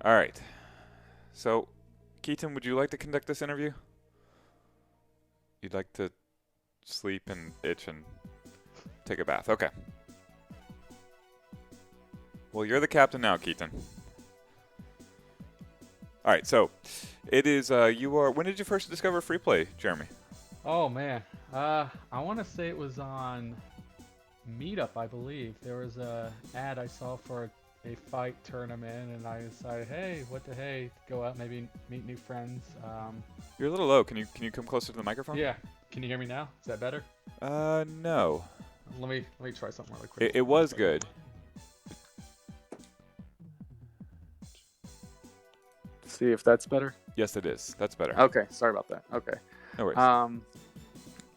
All right. So, Keaton, would you like to conduct this interview? You'd like to sleep and itch and take a bath. Okay. Well, you're the captain now, Keaton. All right. So, it is. You are. When did you first discover free play, Jeremy? Oh man, I want to say it was on Meetup, I believe. There was a ad I saw for a fight tournament, and I decided, hey, what the hey, go out, maybe meet new friends. You're a little low. Can you come closer to the microphone? Yeah, can you hear me now? Is that better? No. Let me try something really quick. It was good. See if that's better. Yes, it is. That's better. Okay, sorry about that. Okay. No worries.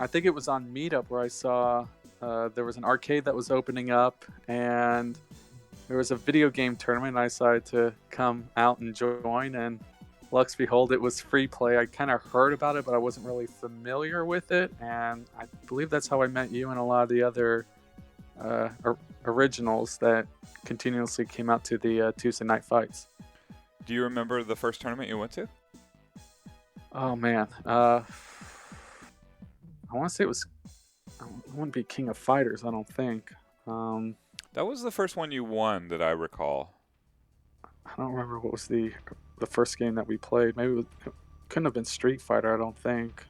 I think it was on Meetup where I saw there was an arcade that was opening up, and there was a video game tournament. And I decided to come out and join, and Lux Behold, it was free play. I kind of heard about it, but I wasn't really familiar with it, and I believe that's how I met you and a lot of the other originals that continuously came out to the Tuesday night fights. Do you remember the first tournament you went to? Oh man, I want to say it was. It wouldn't be King of Fighters, I don't think. That was the first one you won that I recall. I don't remember what was the first game that we played. Maybe it couldn't have been Street Fighter. I don't think.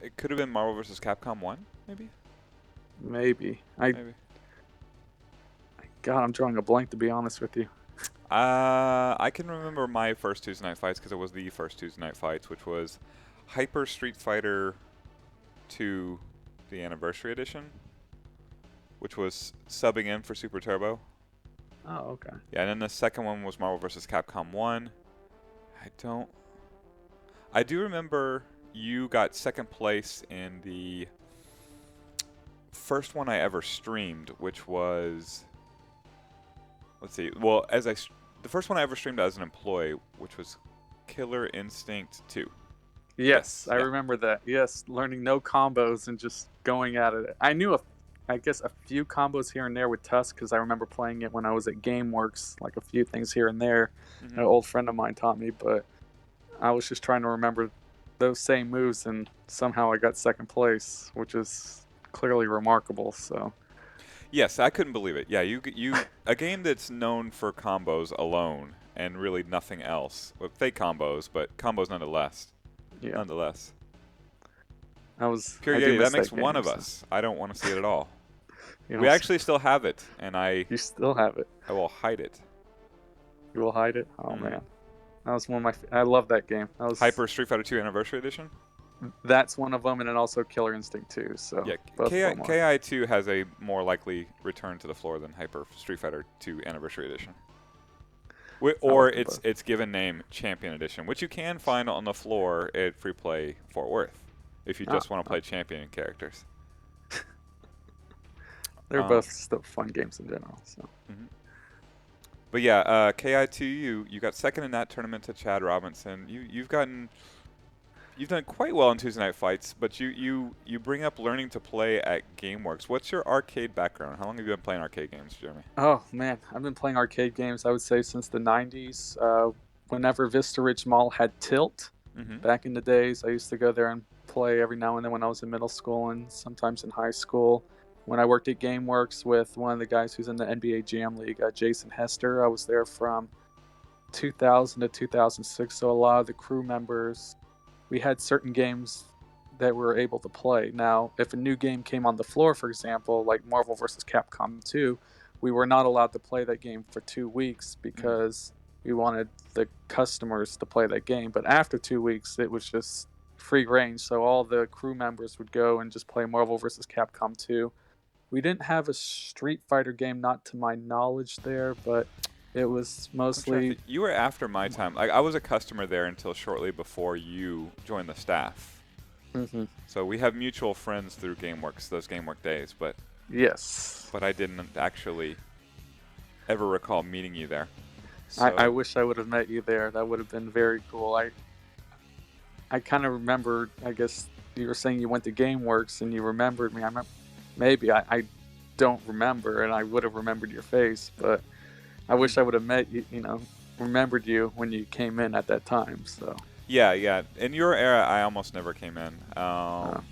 It could have been Marvel vs. Capcom 1, maybe? Maybe. Maybe. God, I'm drawing a blank to be honest with you. I can remember my first Tuesday Night Fights because it was the first Tuesday Night Fights, which was Hyper Street Fighter 2, the Anniversary Edition, which was subbing in for Super Turbo. Oh, okay. Yeah, and then the second one was Marvel vs. Capcom 1. I do remember you got second place in the first one I ever streamed, which was, let's see, well, the first one I ever streamed as an employee, which was Killer Instinct 2. Yes, I yeah. remember that. Yes, learning no combos and just going at it. I knew I guess a few combos here and there with Tusk because I remember playing it when I was at GameWorks, like a few things here and there. Mhm. An old friend of mine taught me, but I was just trying to remember those same moves, and somehow I got second place, which is clearly remarkable. So Yes, I couldn't believe it. Yeah, you a game that's known for combos alone and really nothing else. Well, fake combos, but combos nonetheless. yeah, Nonetheless. I do Yeti, miss that makes that one game. of us. I don't want to see it at all. You We know, actually still have it, and I you still have it. will hide it. You will hide it. Oh Mhm. man, that was one of my. I love that game. That was Hyper Street Fighter 2 Anniversary Edition? That's one of them, and then also Killer Instinct 2. So Yeah, both of them are. KI2 has a more likely return to the floor than Hyper Street Fighter 2 Anniversary Edition. Or like them its both. its given name Champion Edition, which you can find on the floor at Free Play Fort Worth if you just want to play champion characters. They're Um, both still fun games in general. So But yeah, KI2, you got second in that tournament to Chad Robinson. You've done quite well in Tuesday Night Fights, but you bring up learning to play at GameWorks. What's your arcade background? How long have you been playing arcade games, Jeremy? oh man, I've been playing arcade games. I would say since the '90s. Whenever Vista Ridge Mall had Tilt, Mm-hmm. back in the days, I used to go there and play every now and then when I was in middle school and sometimes in high school. When I worked at GameWorks with one of the guys who's in the NBA Jam League, Jason Hester, I was there from 2000 to 2006. So a lot of the crew members, we had certain games that we were able to play. Now, if a new game came on the floor, for example, like Marvel vs. Capcom 2, we were not allowed to play that game for 2 weeks because we wanted the customers to play that game. But after 2 weeks, it was just free range. So all the crew members would go and just play Marvel vs. Capcom 2. We didn't have a Street Fighter game, not to my knowledge there, but it was mostly. You were after my time. Like I was a customer there until shortly before you joined the staff. Mhm. So we have mutual friends through GameWorks, those GameWorks days, but Yes. I didn't actually ever recall meeting you there. I wish I would have met you there. That would have been very cool. I kind of remember, I guess you were saying you went to GameWorks and you remembered me. Maybe I don't remember, and I would have remembered your face, but I wish I would have met you. Remembered you when you came in at that time. So. Yeah. In your era, I almost never came in. Oh.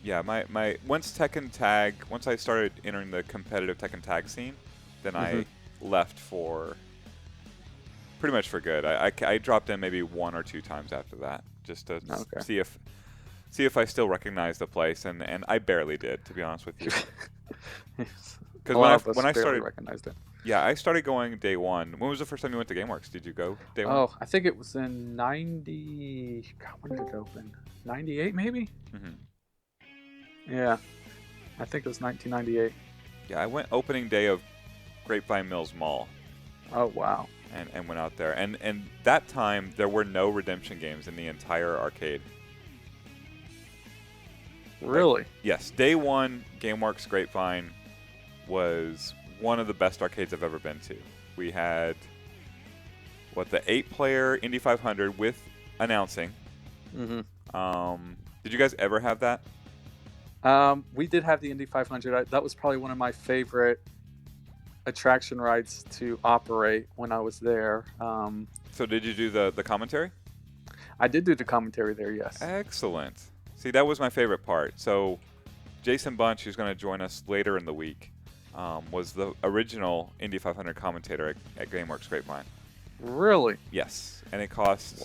Yeah, my once Tekken Tag, once I started entering the competitive Tekken Tag scene, then I left for pretty much for good. I dropped in maybe 1 or 2 times after that, just to see if I still recognize the place, and I barely did, to be honest with you. Because when I started, recognized it. yeah, I started going day one. When was the first time you went to GameWorks? Did you go day one? Oh, I think it was in 90. God, when did it open? 98, maybe. Yeah, I think it was 1998. Yeah, I went opening day of Grapevine Mills Mall. Oh wow. And went out there, and that time there were no redemption games in the entire arcade. Really? Yes, day one, GameWorks Grapevine was one of the best arcades I've ever been to. We had the 8-player Indy 500 with announcing. Did you guys ever have that? We did have the Indy 500. That was probably one of my favorite attraction rides to operate when I was there. So did you do the commentary? I did do the commentary there, yes. Excellent. See, that was my favorite part. So Jason Bunch, who's going to join us later in the week, was the original Indy 500 commentator at GameWorks Grapevine. Really? Yes. And it costs,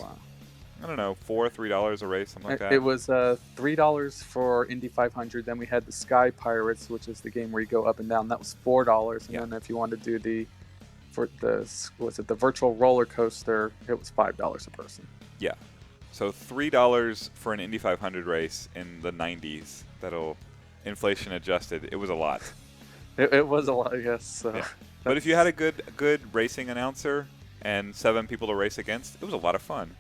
I don't know, $3 a race, something like that. It was $3 for Indy 500. Then we had the Sky Pirates, which is the game where you go up and down. That was $4. And then if you wanted to do the virtual roller coaster, it was $5 a person. Yeah. So $3 for an Indy 500 race in the 90s. That'll inflation adjusted. It was a lot. It was a lot, yes. So yeah. But if you had a good racing announcer and 7 people to race against, it was a lot of fun.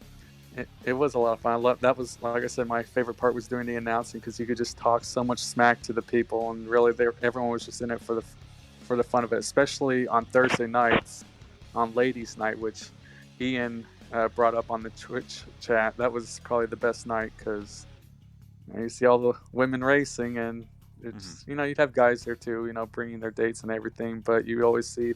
It was a lot of fun. That was, like I said, my favorite part was doing the announcing, because you could just talk so much smack to the people, and really everyone was just in it for the fun of it, especially on Thursday nights, on Ladies' Night, which Ian brought up on the Twitch chat. That was probably the best night, because you see all the women racing, and it's you'd have guys there too, bringing their dates and everything, but you always see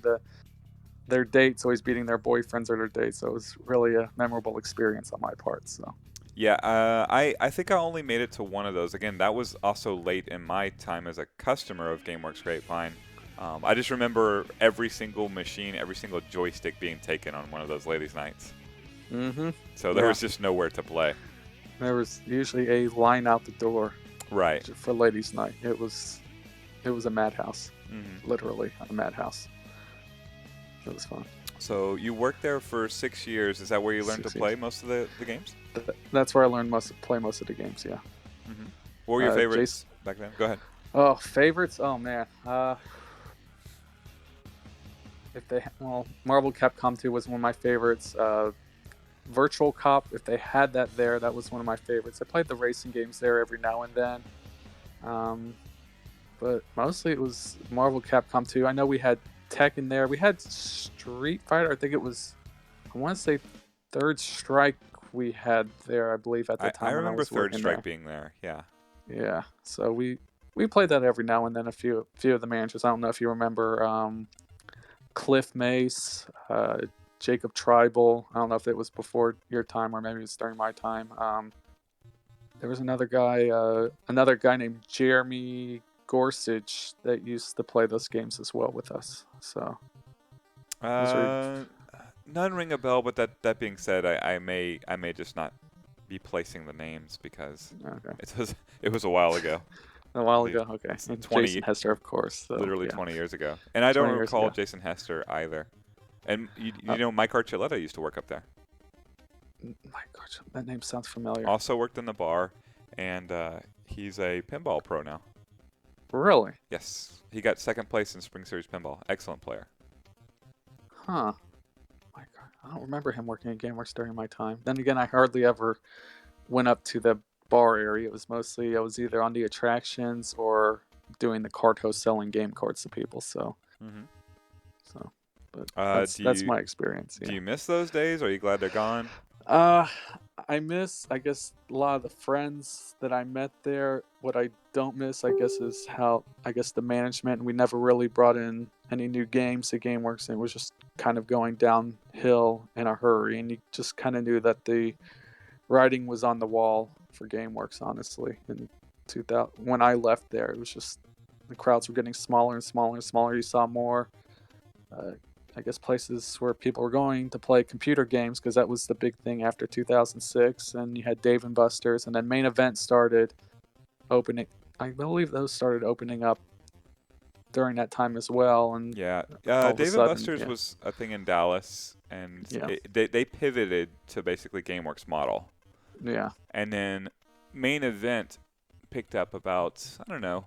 their dates always beating their boyfriends or their dates. So it was really a memorable experience on my part. So. Yeah, I think I only made it to one of those. Again, that was also late in my time as a customer of GameWorks Grapevine. I just remember every single machine, every single joystick being taken on one of those ladies' nights. So there was just nowhere to play. There was usually a line out the door. Right. For ladies' night. It was a madhouse. Literally a madhouse. It was fun. So you worked there for 6 years. Is that where you learned to play most of the games? That's where I learned play most of the games, yeah. What were your favorites back then? Go ahead. Oh, favorites? Oh, man. Marvel Capcom 2 was one of my favorites. Virtual Cop, if they had that there, that was one of my favorites. I played the racing games there every now and then. But mostly it was Marvel Capcom 2. I know we had Tekken there. We had Street Fighter. I think it was, I want to say Third Strike we had there, I believe, at the time. I remember Third Strike being there, yeah. Yeah, so we played that every now and then, a few of the managers. I don't know if you remember Cliff Mace, Jacob Tribal. I don't know if it was before your time or maybe it was during my time. There was another guy named Jeremy Gorsuch that used to play those games as well with us. So none ring a bell, but that being said, I may just not be placing the names because it was a while ago. A while ago, okay. And 20, Jason Hester, of course. So, literally 20 years ago. And I don't recall Jason Hester either. And you know, Mike Archuleta used to work up there. Mike Archuleta, that name sounds familiar. Also worked in the bar, and he's a pinball pro now. Really? Yes. He got second place in Spring Series Pinball. Excellent player. Huh. My God. I don't remember him working at GameWorks during my time. Then again, I hardly ever went up to the bar area. It was mostly, I was either on the attractions or doing the card host selling game cards to people. So, but that's my experience. Yeah. Do you miss those days? Or are you glad they're gone? I miss, I guess, a lot of the friends that I met there. What I don't miss, I guess, is how, I guess, the management. We never really brought in any new games to GameWorks, and it was just kind of going downhill in a hurry. And you just kind of knew that the writing was on the wall for GameWorks, honestly. In 2000, when I left there, it was just the crowds were getting smaller and smaller and smaller. You saw more. I guess places where people were going to play computer games because that was the big thing after 2006. And you had Dave and Buster's, and then Main Event started opening. I believe those started opening up during that time as well. And Yeah, all of a Dave and sudden, Buster's yeah. was a thing in Dallas, and Yeah. they pivoted to basically GameWorks model, yeah, and then Main Event picked up about, I don't know,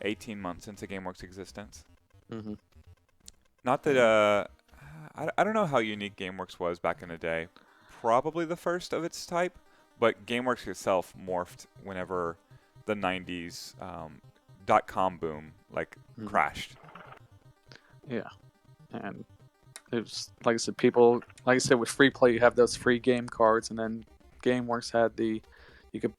18 months into GameWorks existence. hmm Not that I don't know how unique GameWorks was back in the day. Probably the first of its type, but GameWorks itself morphed whenever the 90s .com boom Mhm. crashed. yeah, and it was like I said, people, like I said, with free play, you have those free game cards, and then GameWorks had you could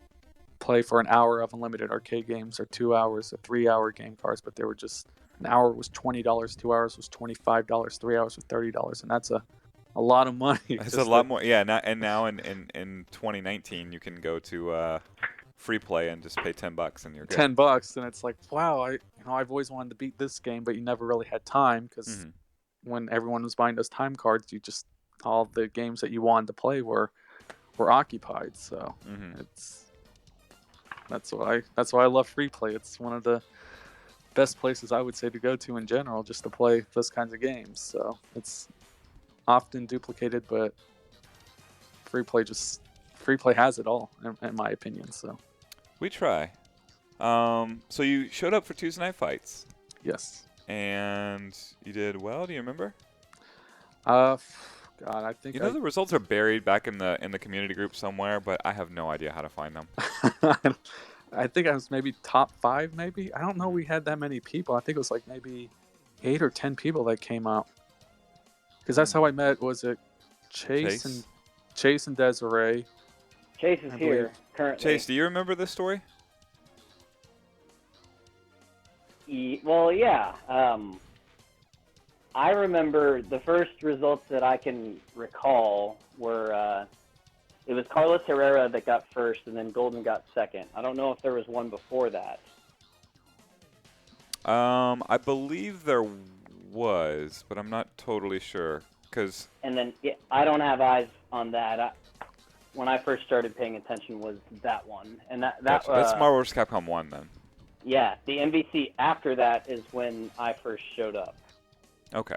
play for an hour of unlimited arcade games, or 2 hours, or 3 hour game cards, but they were just an hour was $20, 2 hours was $25, 3 hours was $30, and that's a lot of money. It's a just lot to- more. Yeah, now in 2019, you can go to free play and just pay $10 and you're good. $10, and it's like, wow, I've always wanted to beat this game, but you never really had time because Mhm. when everyone was buying those time cards, all the games that you wanted to play were occupied. So Mhm. that's why I love free play. It's one of the best places I would say to go to in general, just to play those kinds of games. So it's often duplicated, but free play has it all, in my opinion. So We try. So you showed up for Tuesday Night Fights, yes. and you did well. Do you remember? God, I think You know the results are buried back in the community group somewhere, but I have no idea how to find them. I think I was maybe top 5, maybe. I don't know we had that many people. I think it was like maybe 8 or 10 people that came out. Because that's how I met, was it Chase and Desiree. Chase is I here believe. currently. Chase, do you remember this story? Well, yeah. I remember the first results that I can recall were it was Carlos Herrera that got first, and then Golden got second. I don't know if there was one before that. I believe there was, but I'm not totally sure. Cause And then I don't have eyes on that. When I first started paying attention was that one, and that gotcha. That's Marvel vs. Capcom 1 then. yeah. The MVC after that is when I first showed up. Okay.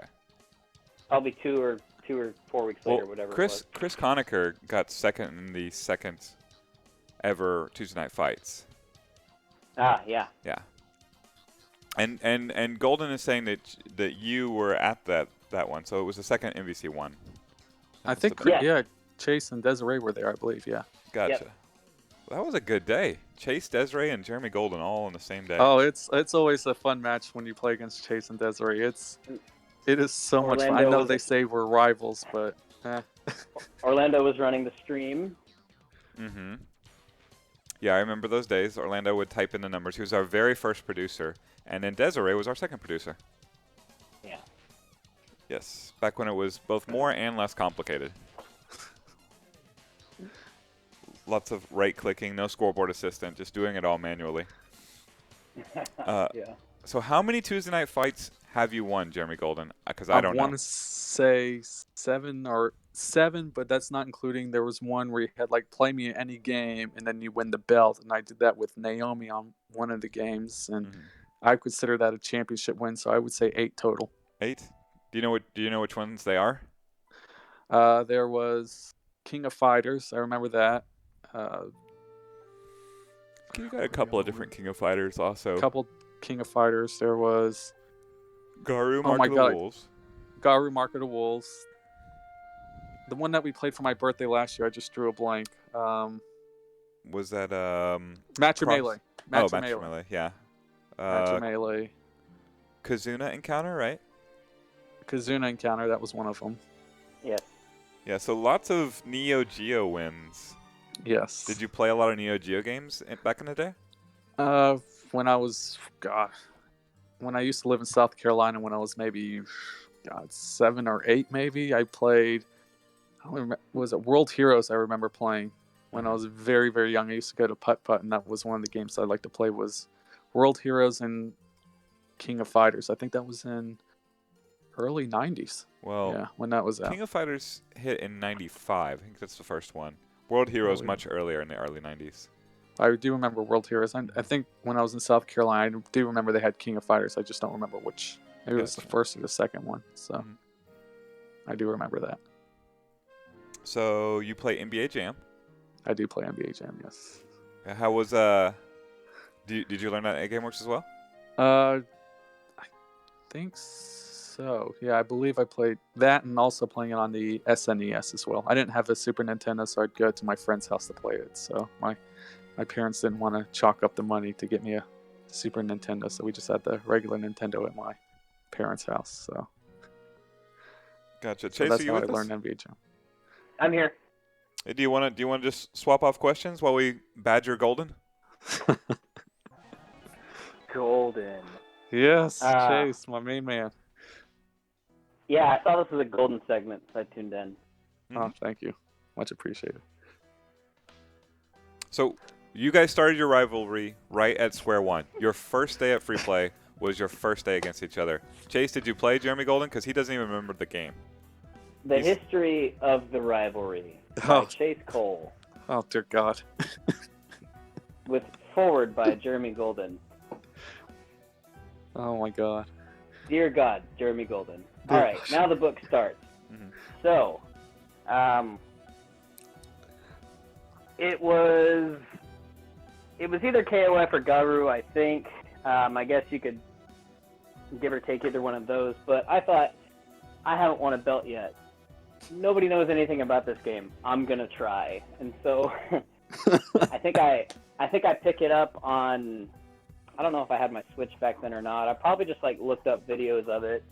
Probably two or 4 weeks later, whatever. Chris it was. Conacher got second in the second ever Tuesday Night Fights. Ah, yeah. Yeah. And Golden is saying that you were at that one, so it was the second MVC one. I think, Yeah. Chase and Desiree were there, I believe, yeah. Gotcha. Yep. That was a good day. Chase, Desiree, and Jeremy Golden all on the same day. Oh, it's always a fun match when you play against Chase and Desiree. It is so much fun. I Orlando know was they a- say we're rivals, but Orlando was running the stream. Mm-hmm. Yeah, I remember those days. Orlando would type in the numbers. He was our very first producer, and then Desiree was our second producer. Yeah. Yes, back when it was both more and less complicated. Lots of right-clicking, no scoreboard assistant, just doing it all manually. Yeah. So how many Tuesday Night Fights have you won, Jeremy Golden? Because I don't know. want to say 7, but that's not including, there was one where you had like play me any game and then you win the belt, and I did that with Naomi on one of the games, and Mhm. I consider that a championship win, so I would say 8 total. 8? Do you know which ones they are? There was King of Fighters, I remember that. You got a couple of different King of Fighters also. Couple King of Fighters. There was Garu, Oh Mark my of the God. Wolves. Garu, Mark of the Wolves. The one that we played for my birthday last year, I just drew a blank. Was that Match or Cross- Melee. Match Melee, yeah. Match or Melee. Kazuna Encounter, right? Kazuna Encounter, that was one of them. Yes. Yeah, so lots of Neo Geo wins. Yes. Did you play a lot of Neo Geo games back in the day? When I was, when I used to live in South Carolina, when I was maybe, 7 or 8, maybe, I played, I don't remember, was it World Heroes I remember playing when I was very, very young. I used to go to Putt Putt, and that was one of the games I liked to play was World Heroes and King of Fighters. I think that was in early 90s. Well, Yeah, when that was out. King of Fighters hit in 95. I think that's the first one. World Heroes Early. much earlier in the early 90s. I do remember World Heroes. I think when I was in South Carolina, I do remember they had King of Fighters. I just don't remember which. Maybe it was the Gotcha. first or the second one. So Mhm. I do remember that. So you play NBA Jam. I do play NBA Jam, yes. How was did you learn that at GameWorks as well? I think so. Yeah, I believe I played that and also playing it on the SNES as well. I didn't have a Super Nintendo, so I'd go to my friend's house to play it. So my parents didn't want to chalk up the money to get me a Super Nintendo, so we just had the regular Nintendo at my parents' house. So, Gotcha. so Chase, that's are you how I with us? learned NBA Jam. I'm here. Hey, do you want to just swap off questions while we badger Golden? Golden. Yes, Ah. Chase, my main man. Yeah, I saw this was a golden segment, so I tuned in. Oh, Mhm. thank you. Much appreciated. So you guys started your rivalry right at square one. Your first day at Free Play was your first day against each other. Chase, did you play Jeremy Golden? Because he doesn't even remember the game. The He's- History of the Rivalry by Oh. Chase Cole, Oh, dear God. with forward by Jeremy Golden. Oh, my God. Dear God, Jeremy Golden. Dear All right, God. now the book starts. Mhm. So, it was either KOF or Garu, I think. I guess you could give or take either one of those. But I thought, I haven't won a belt yet. Nobody knows anything about this game. I'm gonna try, and so I think I pick it up on. I don't know if I had my Switch back then or not. I probably just looked up videos of it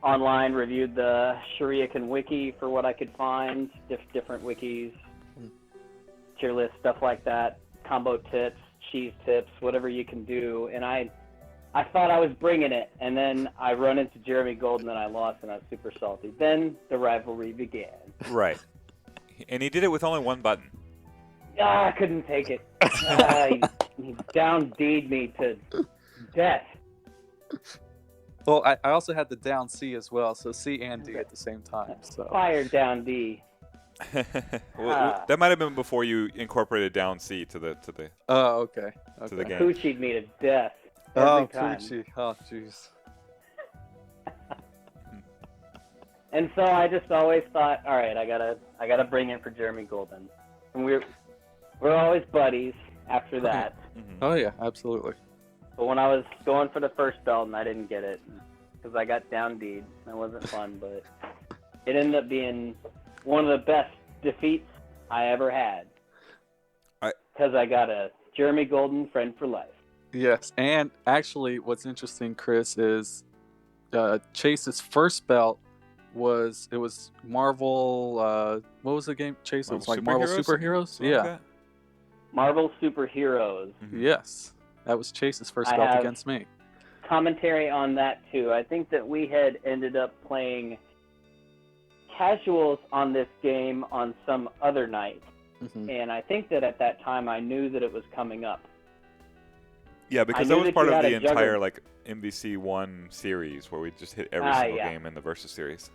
online, reviewed the Shuriken wiki for what I could find, different wikis, tier list, stuff like that, combo tips, cheese tips, whatever you can do. And I thought I was bringing it, and then I run into Jeremy Golden and I lost, and I was super salty. Then the rivalry began. Right. And he did it with only one button. I couldn't take it. He down D'd me to death. Well, I also had the down C as well, so C and D at the same time. So Fire down D. That might have been before you incorporated down C to the Oh, okay. to the Okay. game. Poochied me to death. Oh, Every time. Poochie. Oh, jeez. And so I just always thought, all right, I gotta bring it for Jeremy Golden. And we're always buddies after that. Mhm. Oh, yeah, absolutely. But when I was going for the first belt and I didn't get it because I got down D'd, that wasn't fun. But it ended up being one of the best defeats I ever had. Because I got a Jeremy Golden friend for life. Yes, and actually, what's interesting, Chris, is Chase's first belt was Marvel. What was the game, Chase? It was like Marvel Superheroes. Something like Yeah. that? Marvel Superheroes. Mhm. Yes, that was Chase's first I belt have- against me. Commentary on that too. I think that we had ended up playing casuals on this game on some other night. Hmm. And I think that at that time I knew that it was coming up. Yeah, because knew that was that part you of had the a jugger- entire MVC one series where we just hit every Ah, single yeah. game in the Versus series.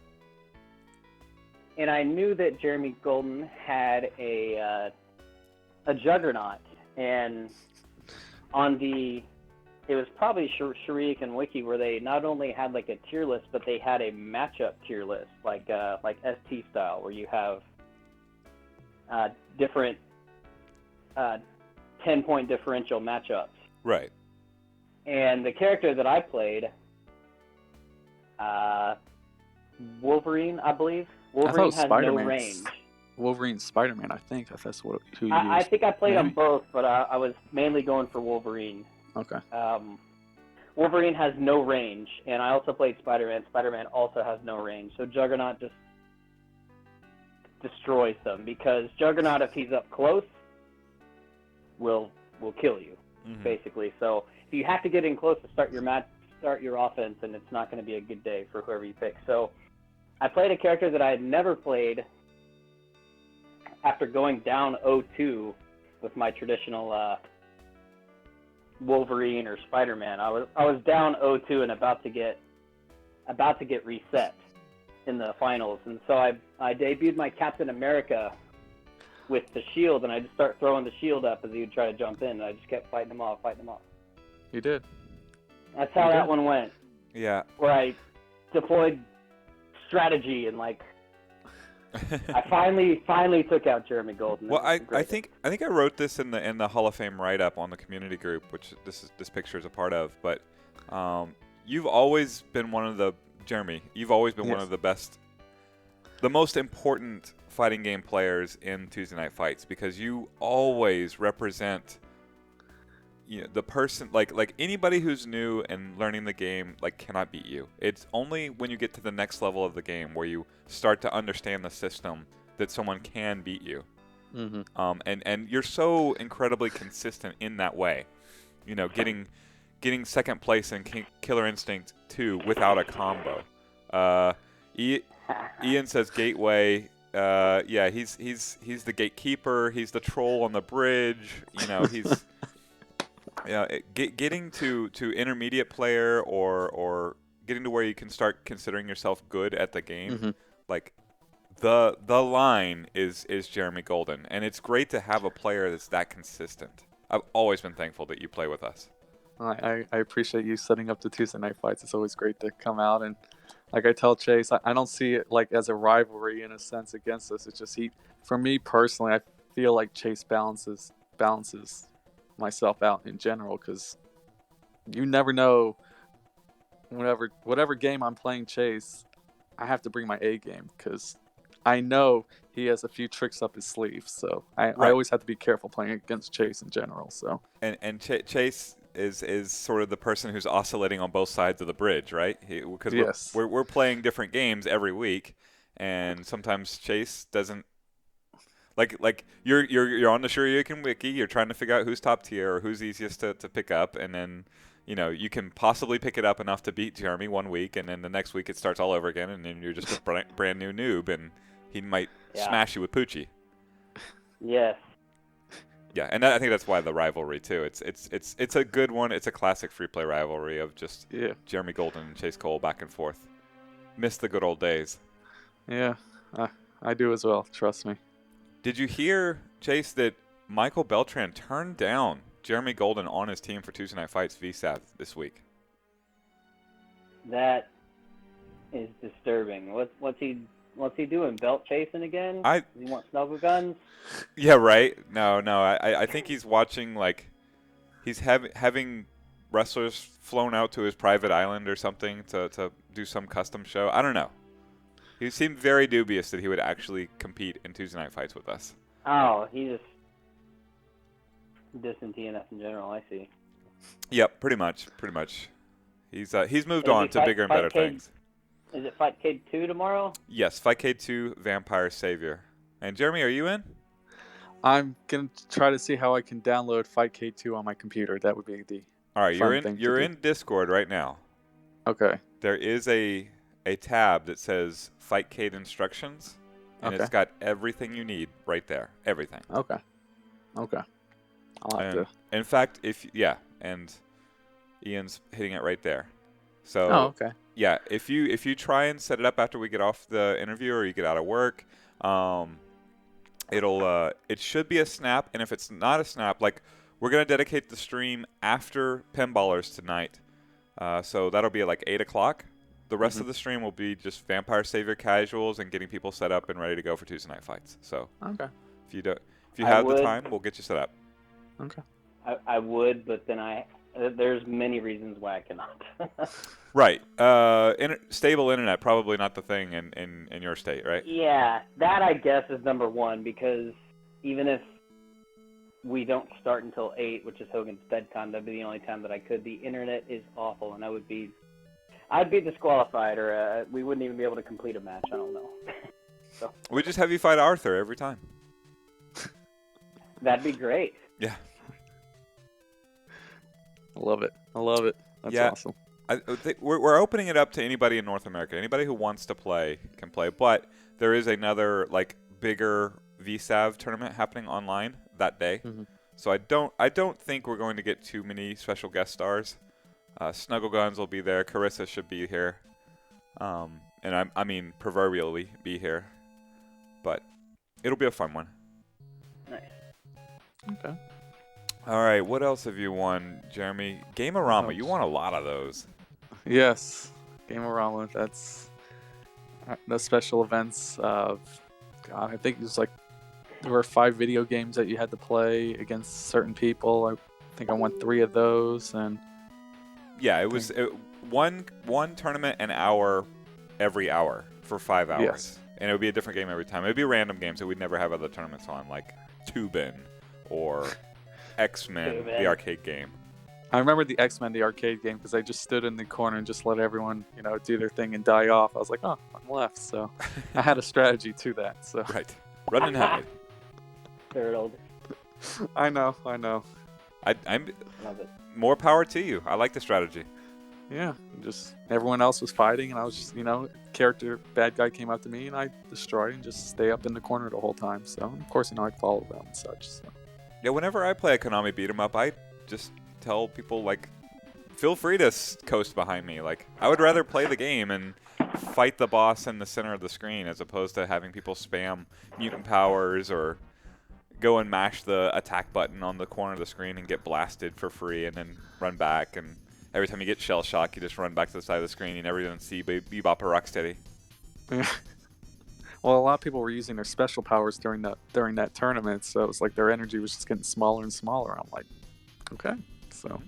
And I knew that Jeremy Golden had a juggernaut. And on it was probably Shuriken Wiki where they not only had a tier list, but they had a matchup tier list, like ST style, where you have different 10-point differential matchups. Right. And the character that I played, Wolverine, I believe. Wolverine was has no Spider-Man's- range. Wolverine, Spider-Man. I think that's who you used. I think I played them Maybe. both, but I was mainly going for Wolverine. Okay. Wolverine has no range, and I also played Spider-Man. Spider-Man also has no range, so Juggernaut just destroys them, because Juggernaut, if he's up close, will kill you, basically. So if you have to get in close to start your offense, and it's not going to be a good day for whoever you pick. So I played a character that I had never played after going down 0-2 with my traditional Wolverine or Spider-Man. I was down 0-2 and about to get reset in the finals, and so I debuted my Captain America with the shield, and I just start throwing the shield up as he would try to jump in, and I just kept fighting him off. You did. That's how that one went. Yeah. Where I deployed strategy and I finally took out Jeremy Golden. Well, I think I wrote this in the Hall of Fame write-up on the community group, which this picture is a part of. But you've always been one of the Jeremy. You've always been one of the best, the most important fighting game players in Tuesday Night Fights, because you always represent the person, like anybody who's new and learning the game cannot beat you. It's only when you get to the next level of the game where you start to understand the system that someone can beat you. And you're so incredibly consistent in that way. Getting second place in Killer Instinct 2 without a combo. Ian says Gateway. Yeah, he's the gatekeeper. He's the troll on the bridge. He's getting to intermediate player or getting to where you can start considering yourself good at the game. The line is Jeremy Golden, and it's great to have a player that's that consistent. I've always been thankful that you play with us. I appreciate you setting up the Tuesday Night Fights. It's always great to come out, and like I tell Chase, I don't see it as a rivalry in a sense against us. It's just for me personally, I feel like Chase balances myself out in general, because you never know. Whatever game I'm playing Chase, I have to bring my A game, because I know he has a few tricks up his sleeve. So I always have to be careful playing against Chase in general. So Chase is sort of the person who's oscillating on both sides of the bridge, right? Because we're playing different games every week, and sometimes Chase doesn't like you're on the Shoryuken wiki. You're trying to figure out who's top tier or who's easiest to pick up, and then you can possibly pick it up enough to beat Jeremy one week, and then the next week it starts all over again, and then you're just a brand new noob, and he might smash you with Poochie. Yes. Yeah, and I think that's why the rivalry too. It's a good one. It's a classic free play rivalry of just Jeremy Golden and Chase Cole back and forth. Miss the good old days. Yeah, I do as well. Trust me. Did you hear, Chase, that Michael Beltran turned down Jeremy Golden on his team for Tuesday Night Fights VSAV this week? That is disturbing. What's he doing? Belt chasing again? Does he want snuggle guns? Yeah, right. No. I think he's watching, he's having wrestlers flown out to his private island or something to do some custom show. I don't know. He seemed very dubious that he would actually compete in Tuesday Night Fights with us. Oh, he just dissing TNF in general. I see. Yep, pretty much. He's moved on to bigger and better things. Is it Fightcade 2 tomorrow? Yes, Fightcade 2, Vampire Savior. And Jeremy, are you in? I'm going to try to see how I can download Fightcade 2 on my computer. That would be the All right, you're in Discord right now. Okay. There is a tab that says Fightcade Instructions, and it's got everything you need right there. Everything. Okay. I'll have to. In fact, and Ian's hitting it right there. So okay. Yeah, if you try and set it up after we get off the interview or you get out of work, it should be a snap, and if it's not a snap, we're gonna dedicate the stream after Pinballers tonight, so that'll be at 8 o'clock. The rest of the stream will be just Vampire Savior casuals and getting people set up and ready to go for Tuesday Night Fights. So if you have the time, we'll get you set up. Okay. I would, but then there's many reasons why I cannot. Right. Stable internet, probably not the thing in your state, right? Yeah, that I guess is number one, because even if we don't start until 8, which is Hogan's bedtime, that'd be the only time that I could. The internet is awful, and I'd be disqualified, or we wouldn't even be able to complete a match. I don't know. So We just have you fight Arthur every time. that'd be great. Yeah. I love it. I love it. That's Yeah. awesome. We're opening it up to anybody in North America. Anybody who wants to play can play. But there is another like bigger VSAV tournament happening online that day. Mhm. So I don't think we're going to get too many special guest stars. Snuggle Guns will be there. Carissa should be here. And I mean proverbially be here. But it'll be a fun one. Nice. Okay. All right, what else have you won, Jeremy? Gamerama, you won a lot of those. Yes. Gamerama. That's the special events. God, I think it was like there were 5 video games that you had to play against certain people. I think I won 3 of those, and Yeah, it was one tournament an hour every hour for 5 hours. Yes. And it would be a different game every time. It would be random games that we'd never have other tournaments on, like Tubin or X-Men, the Tubin. arcade game. I remember the X-Men, the arcade game, because I just stood in the corner and just let everyone, do their thing and die off. I was like, oh, I'm left. So I had a strategy to that. So Right. Run and hide. Turtle. I know. I'm Love it. more power to you. I like the strategy. Yeah, just everyone else was fighting, and I was just, bad guy came up to me, and I destroyed and just stay up in the corner the whole time. So of course, I follow them and such. So. Yeah, whenever I play a Konami beat 'em up, I just tell people like, feel free to coast behind me. Like, I would rather play the game and fight the boss in the center of the screen as opposed to having people spam mutant powers or go and mash the attack button on the corner of the screen and get blasted for free and then run back. And every time you get shell shock, you just run back to the side of the screen. You never even see Bebop or Rocksteady. Well, a lot of people were using their special powers during that tournament, so it was like their energy was just getting smaller and smaller. I'm like, okay, so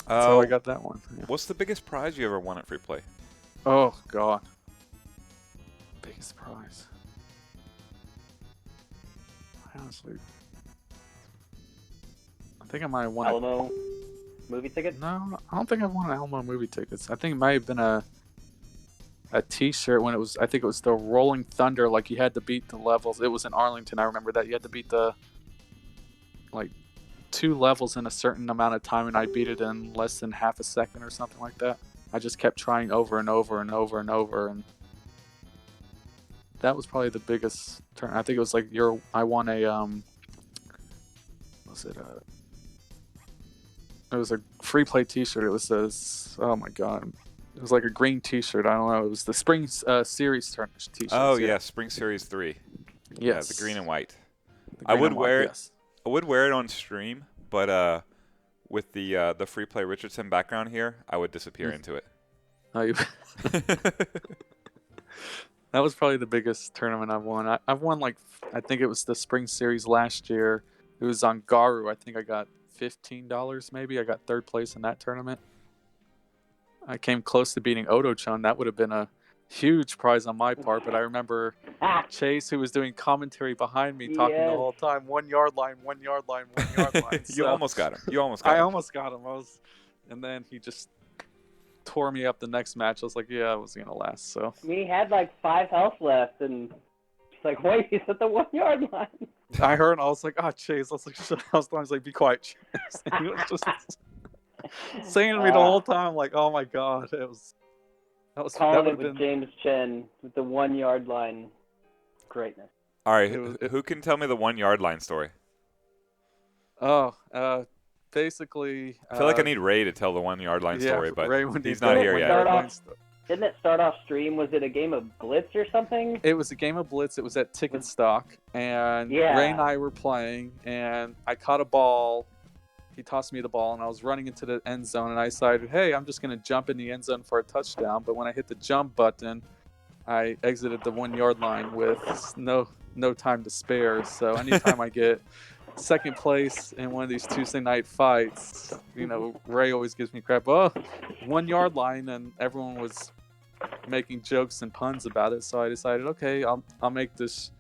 that's how I got that one. Yeah. What's the biggest prize you ever won at Free Play? Oh God, biggest prize. Honestly, I think I might have won. Alamo movie ticket. No, I don't think I've won Alamo movie tickets. I think it might have been a T-shirt when I think it was the Rolling Thunder. Like, you had to beat the levels. It was in Arlington. I remember that you had to beat the 2 levels in a certain amount of time, and I beat it in less than half a second or something like that. I just kept trying over and over and over and over, and that was probably the biggest turn. I think it was like I won a it was a Free Play T-shirt. It was oh my God. It was like a green T-shirt. I don't know. It was the Spring Series T-shirt. Oh yeah, Spring Series 3. Yes. Yeah, the green and white. The I green would and white, wear it. yes. I would wear it on stream, but with the Free Play Richardson background here, I would disappear into it. Oh, that was probably the biggest tournament I've won. I've won I think it was the Spring Series last year. It was on Garu. I think I got $15 maybe. I got 3rd place in that tournament. I came close to beating Odo-chan. That would have been a huge prize on my part, but I remember Chase, who was doing commentary behind me, talking the whole time, 1 yard line, 1 yard line, 1 yard line. You almost got him. I almost got him. And then he just tore me up the next match. I was like, yeah, it wasn't going to last. So We had 5 health left, and it's like, wait, he's at the 1 yard line. I heard, and I was like, oh, Chase. I was like, shut up. I was like, be quiet, Chase. And he was just saying to me the whole time, like, oh my God. That Calling would it with have been. James Chen with the 1 yard line. Greatness. All right, It who can tell me the 1 yard line story? Oh, basically. I feel like I need Ray to tell the 1 yard line story, but Ray would he's need not the here 1 yet. yard line story. Didn't it start off stream? Was it a game of Blitz or something? It was a game of Blitz. It was at Ticket Stock, and Yeah. Ray and I were playing, and I caught a ball. He tossed me the ball, and I was running into the end zone, and I decided, hey, I'm just going to jump in the end zone for a touchdown. But when I hit the jump button, I exited the 1 yard line with no time to spare. So anytime I get second place in one of these Tuesday night fights, Ray always gives me crap. Oh, 1 yard line, and everyone was making jokes and puns about it. So I decided, okay, I'll make this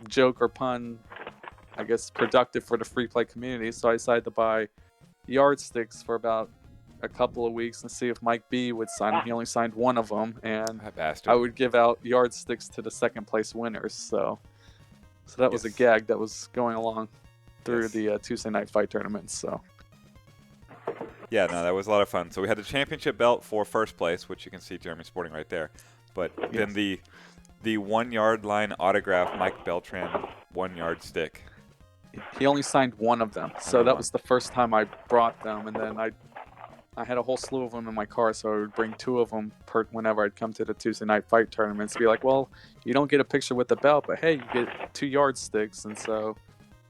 joke or pun, I guess, productive for the Free Play community. So I decided to buy yardsticks for about a couple of weeks and see if Mike B would sign him. He only signed one of them, and That bastard. I would give out yardsticks to the second place winners. So that was a Yes. gag that was going along through Yes. the Tuesday night fight tournament. So Yeah, no, that was a lot of fun. So we had the championship belt for first place, which you can see Jeremy sporting right there. But then the 1 yard line autograph Mike Beltran 1 yard stick. he only signed one of them. So that was the first time I brought them, and then I had a whole slew of them in my car, so I would bring 2 of them per whenever I'd come to the Tuesday night fight tournaments. Be like, well, you don't get a picture with the belt, but hey, you get 2 yardsticks, and so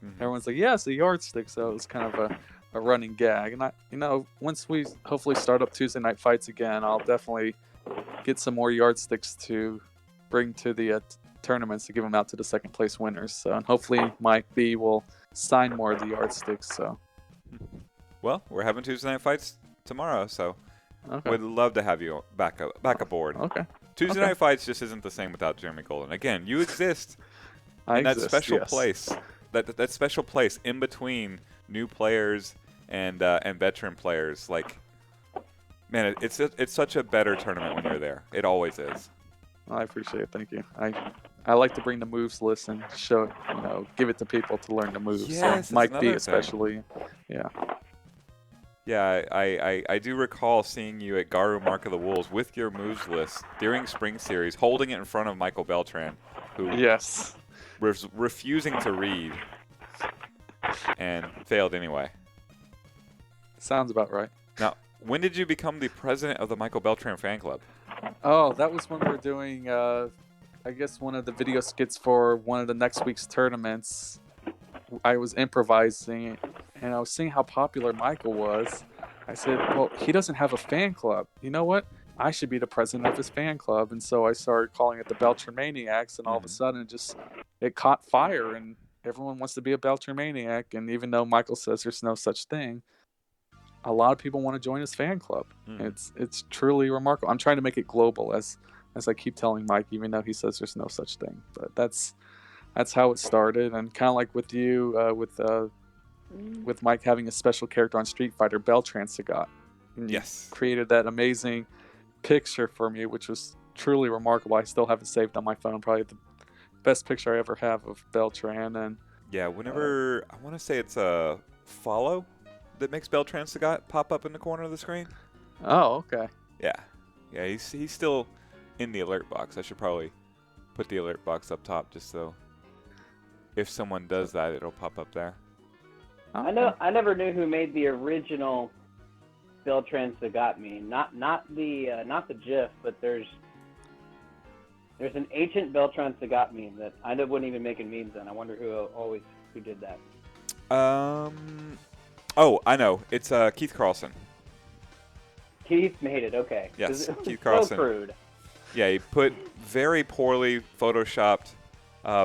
Mhm. everyone's like, yeah, it's a yardstick. So it was kind of a running gag. And once we hopefully start up Tuesday night fights again, I'll definitely get some more yardsticks to bring to the tournaments to give them out to the second place winners. So and hopefully Mike B will sign more of the yardsticks. So Well, we're having Tuesday night fights tomorrow, so okay, would love to have you back aboard. okay, Tuesday okay. night fights just isn't the same without Jeremy Golden. Again, you exist I in that exist, special yes. place, that special place in between new players and veteran players. Like, man, it's such a better tournament when you're there. It always is. I appreciate it. Thank you. I like to bring the moves list and show it, give it to people to learn the moves. Yes, So that's Mike B another thing. especially. Yeah. Yeah, I do recall seeing you at Garu Mark of the Wolves with your moves list during Spring Series, holding it in front of Michael Beltran, who Yes. was refusing to read and failed anyway. Sounds about right. Now, when did you become the president of the Michael Beltran fan club? Oh, that was when we were doing, I guess, one of the video skits for one of the next week's tournaments. I was improvising, and I was seeing how popular Michael was. I said, well, he doesn't have a fan club. You know what? I should be the president of his fan club. And so I started calling it the Beltran Maniacs, and all of a Mhm. sudden it caught fire, and everyone wants to be a Beltran Maniac. And even though Michael says there's no such thing, a lot of people want to join his fan club. Mm. It's truly remarkable. I'm trying to make it global, as I keep telling Mike, even though he says there's no such thing. But that's how it started, and kind of like with you, with Mike having a special character on Street Fighter, Beltran Sagat. And you Yes. created that amazing picture for me, which was truly remarkable. I still have it saved on my phone. Probably the best picture I ever have of Beltran. And Yeah, whenever I want to say it's a follow that makes Beltran Sagat pop up in the corner of the screen. oh, okay. Yeah, he's still in the alert box. I should probably put the alert box up top just so if someone does that, it'll pop up there. I know. I never knew who made the original Beltran Sagat meme. Not the GIF, but there's an ancient Beltran Sagat meme that I wasn't even making memes on. I wonder who did that. Oh, I know. It's Keith Carlson. Keith made it. Okay. Yes, 'Cause it was Keith Carlson. So crude. Yeah, he put very poorly photoshopped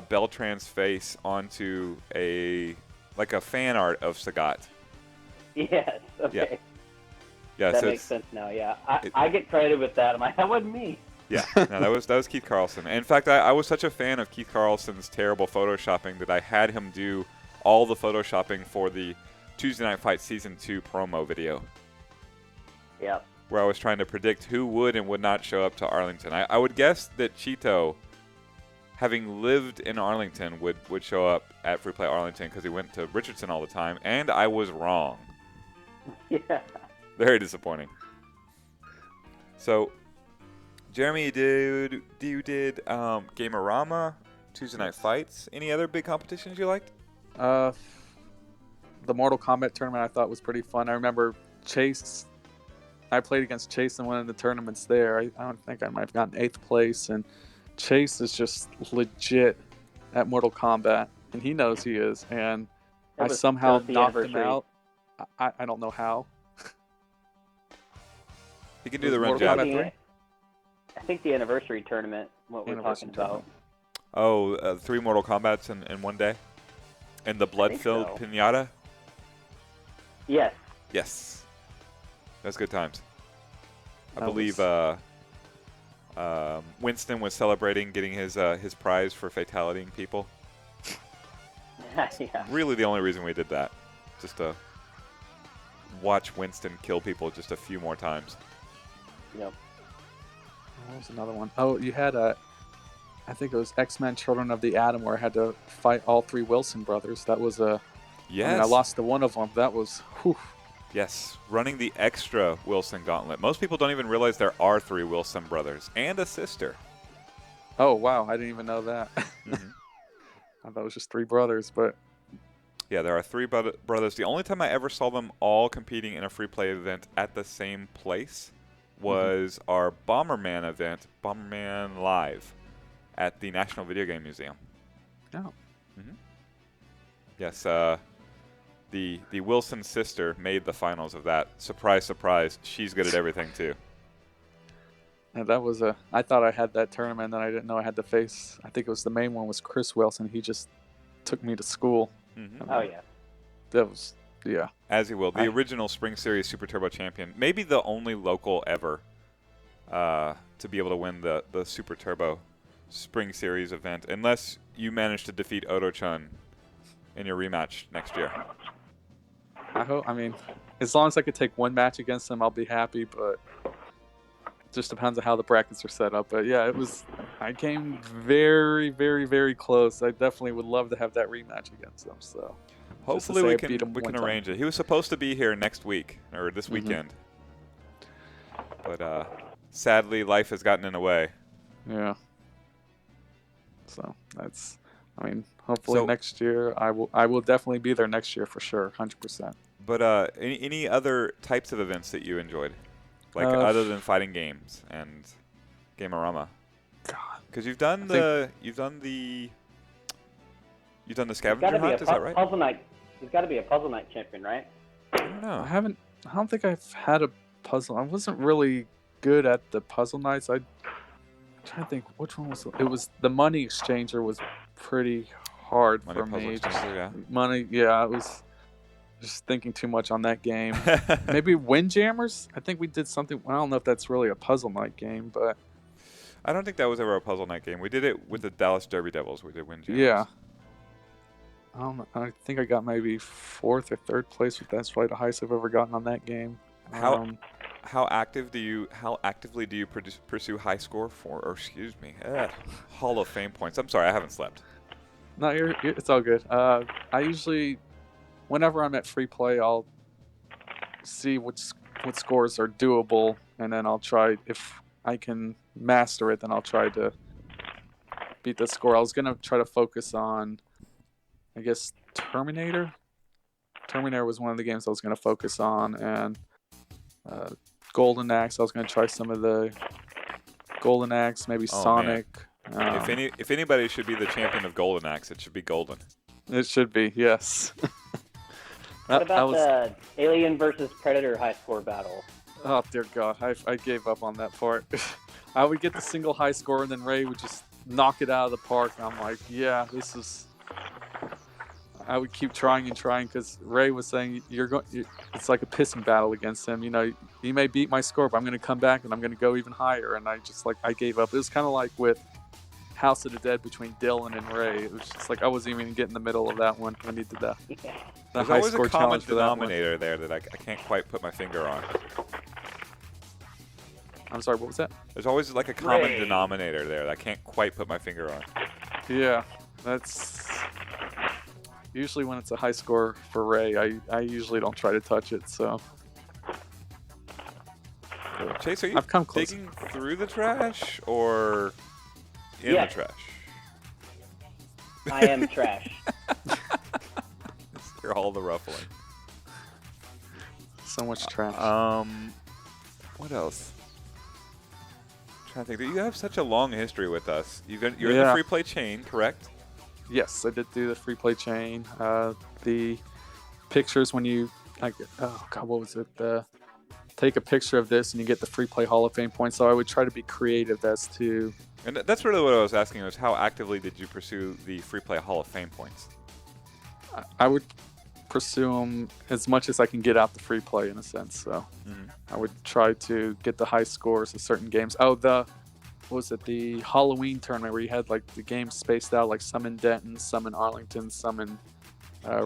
Beltran's face onto a fan art of Sagat. Yes. Okay. Yeah, That so makes it's, sense now. Yeah. it- I get credited with that. I'm like, that wasn't me. yeah, no, that was Keith Carlson. In fact, I was such a fan of Keith Carlson's terrible photoshopping that I had him do all the photoshopping for the Tuesday Night Fight Season 2 promo video, Yep. where I was trying to predict who would and would not show up to Arlington. I would guess that Cheeto, having lived in Arlington, would show up at Free Play Arlington because he went to Richardson all the time, and I was wrong. Yeah. Very disappointing. So, Jeremy, you did Gamerama, Tuesday Night Fights. Any other big competitions you liked? The Mortal Kombat tournament I thought was pretty fun. I remember Chase. I played against Chase in one of the tournaments there. I don't think I might have gotten 8th place, and Chase is just legit at Mortal Kombat, and he knows he is. And That I was- somehow that was the knocked him anniversary. out. I don't know how. He can do the run Mortal jab. Kombat 3? I think the anniversary tournament. What we're Anniversary talking about. tournament. Oh, 3 Mortal Kombats in one day? And the blood-filled so. pinata? Yes. Yes. That's good times. I That believe was- Winston was celebrating getting his prize for fatalitying people. Yeah. Really the only reason we did that. Just to watch Winston kill people just a few more times. Yep. What was another one? Oh, you had I think it was X-Men Children of the Atom where I had to fight all 3 Wilson brothers. That was Yes. I mean, I lost to one of them. That was, whew. Yes, running the extra Wilson gauntlet. Most people don't even realize there are 3 Wilson brothers and a sister. Oh, wow. I didn't even know that. Mhm. I thought it was just 3 brothers, but Yeah, there are 3 brothers. The only time I ever saw them all competing in a free play event at the same place was our Bomberman event, Bomberman Live, at the National Video Game Museum. no. Yes, the Wilson sister made the finals of that. Surprise, surprise. She's good at everything too. And that was I thought I had that tournament, and I didn't know I had to face. I think it was the main one was Chris Wilson. He just took me to school. Mhm. Oh yeah. That was, yeah. As he will. The I- original Spring Series Super Turbo champion. Maybe the only local ever to be able to win the Super Turbo Spring Series event. Unless you manage to defeat Oto-chan in your rematch next year. I hope. I mean, as long as I could take one match against him, I'll be happy. But it just depends on how the brackets are set up. But yeah, it was. I came very, very, very close. I definitely would love to have that rematch against him. So Hopefully say we I can beat him we one can time. arrange it. He was supposed to be here next week or this Mhm. weekend. But sadly life has gotten in the way. yeah. So that's. I mean, hopefully So- next year I will definitely be there next year for sure, 100%. But any other types of events that you enjoyed? Like other than fighting games and Gamerama? God. Because you've done I the He's got scavenger to be a hunt, is that right? puzzle night. He's got to be a puzzle night champion, right? I don't know. I don't think I've had a puzzle. I wasn't really good at the puzzle nights. I'm trying to think which one was. It was the money exchanger was pretty hard Money for Puzzle me. Just Exchanger, money, yeah. I was just thinking too much on that game. Maybe Windjammers. I think we did something. I don't know if that's really a puzzle night game, but I don't think that was ever a puzzle night game. We did it with the Dallas Derby Devils. We did Windjammers. yeah. I don't know. I think I got maybe 4th or 3rd place with that's probably the highest I've ever gotten on that game. How actively do you pursue high score Hall of Fame points? I'm sorry, I haven't slept. No, it's all good. I usually, whenever I'm at free play, I'll see what scores are doable, and then I'll try, if I can master it, then I'll try to beat the score. I was going to try to focus on, I guess, Terminator. Terminator was one of the games I was going to focus on, and Golden Axe. I was going to try some of the Golden Axe, maybe Oh, Sonic. If anybody should be the champion of Golden Axe, it should be Golden. It should be, yes. What about the Alien versus Predator high score battle? Oh dear God, I gave up on that part. I would get the single high score, and then Ray would just knock it out of the park. And I'm like, yeah, this is. I would keep trying and trying because Ray was saying it's like a pissing battle against him. You know, you may beat my score, but I'm going to come back and I'm going to go even higher. And I gave up. It was kind of like with House of the Dead between Dylan and Ray. It was just like I wasn't even getting in the middle of that one. I needed the There's high always score a common challenge for that one. denominator there that I can't quite put my finger on. I'm sorry, what was that? There's always like a common Ray. denominator there that I can't quite put my finger on. Yeah, that's usually when it's a high score for Ray. I usually don't try to touch it. So Chase, are you I've come close. digging through the trash or in Yes. the trash? I am trash. Hear all the ruffling. So much trash. What else? Trying to think. You have such a long history with us. You're in the Yeah. free play chain, correct? Yes, I did do the free play chain. The pictures when you oh God, what was it? Take a picture of this and you get the free play Hall of Fame points. So I would try to be creative as to. And that's really what I was asking was how actively did you pursue the free play Hall of Fame points? I would pursue them as much as I can get out the free play in a sense. So Mhm. I would try to get the high scores of certain games. Oh, what was it? The Halloween tournament where you had like the games spaced out, like some in Denton, some in Arlington, some in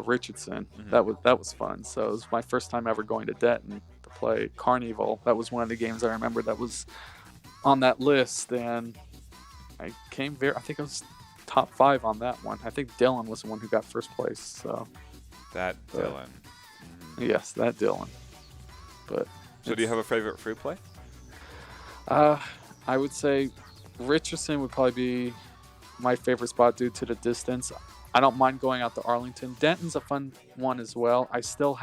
Richardson. Mhm. That was fun. So it was my first time ever going to Denton to play Carnival. That was one of the games I remember that was on that list, and I came very. I think I was top 5 on that one. I think Dylan was the one who got first place. So That Dylan. yes, that Dylan. But So do you have a favorite free play? I would say Richardson would probably be my favorite spot due to the distance. I don't mind going out to Arlington. Denton's a fun one as well. I still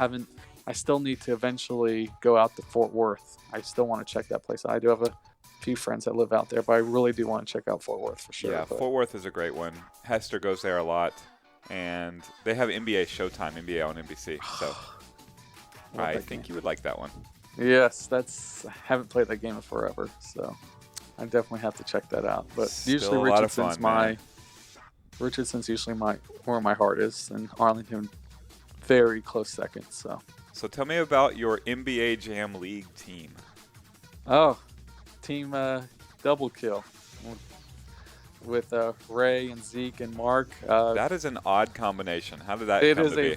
need to eventually go out to Fort Worth. I still want to check that place out. I do have a few friends that live out there, but I really do want to check out Fort Worth for sure. Yeah, But Fort Worth is a great one. Hester goes there a lot, and they have NBA Showtime, NBA on NBC. So love I that think game. you would like that one. Yes, I haven't played that game in forever, so I definitely have to check that out. But Still usually a lot of Richardson's fun, man. Richardson's usually where my heart is, and Arlington very close second. So tell me about your NBA Jam League team. Oh, team double kill with Ray and Zeke and Mark. That is an odd combination. How did that It come is to be?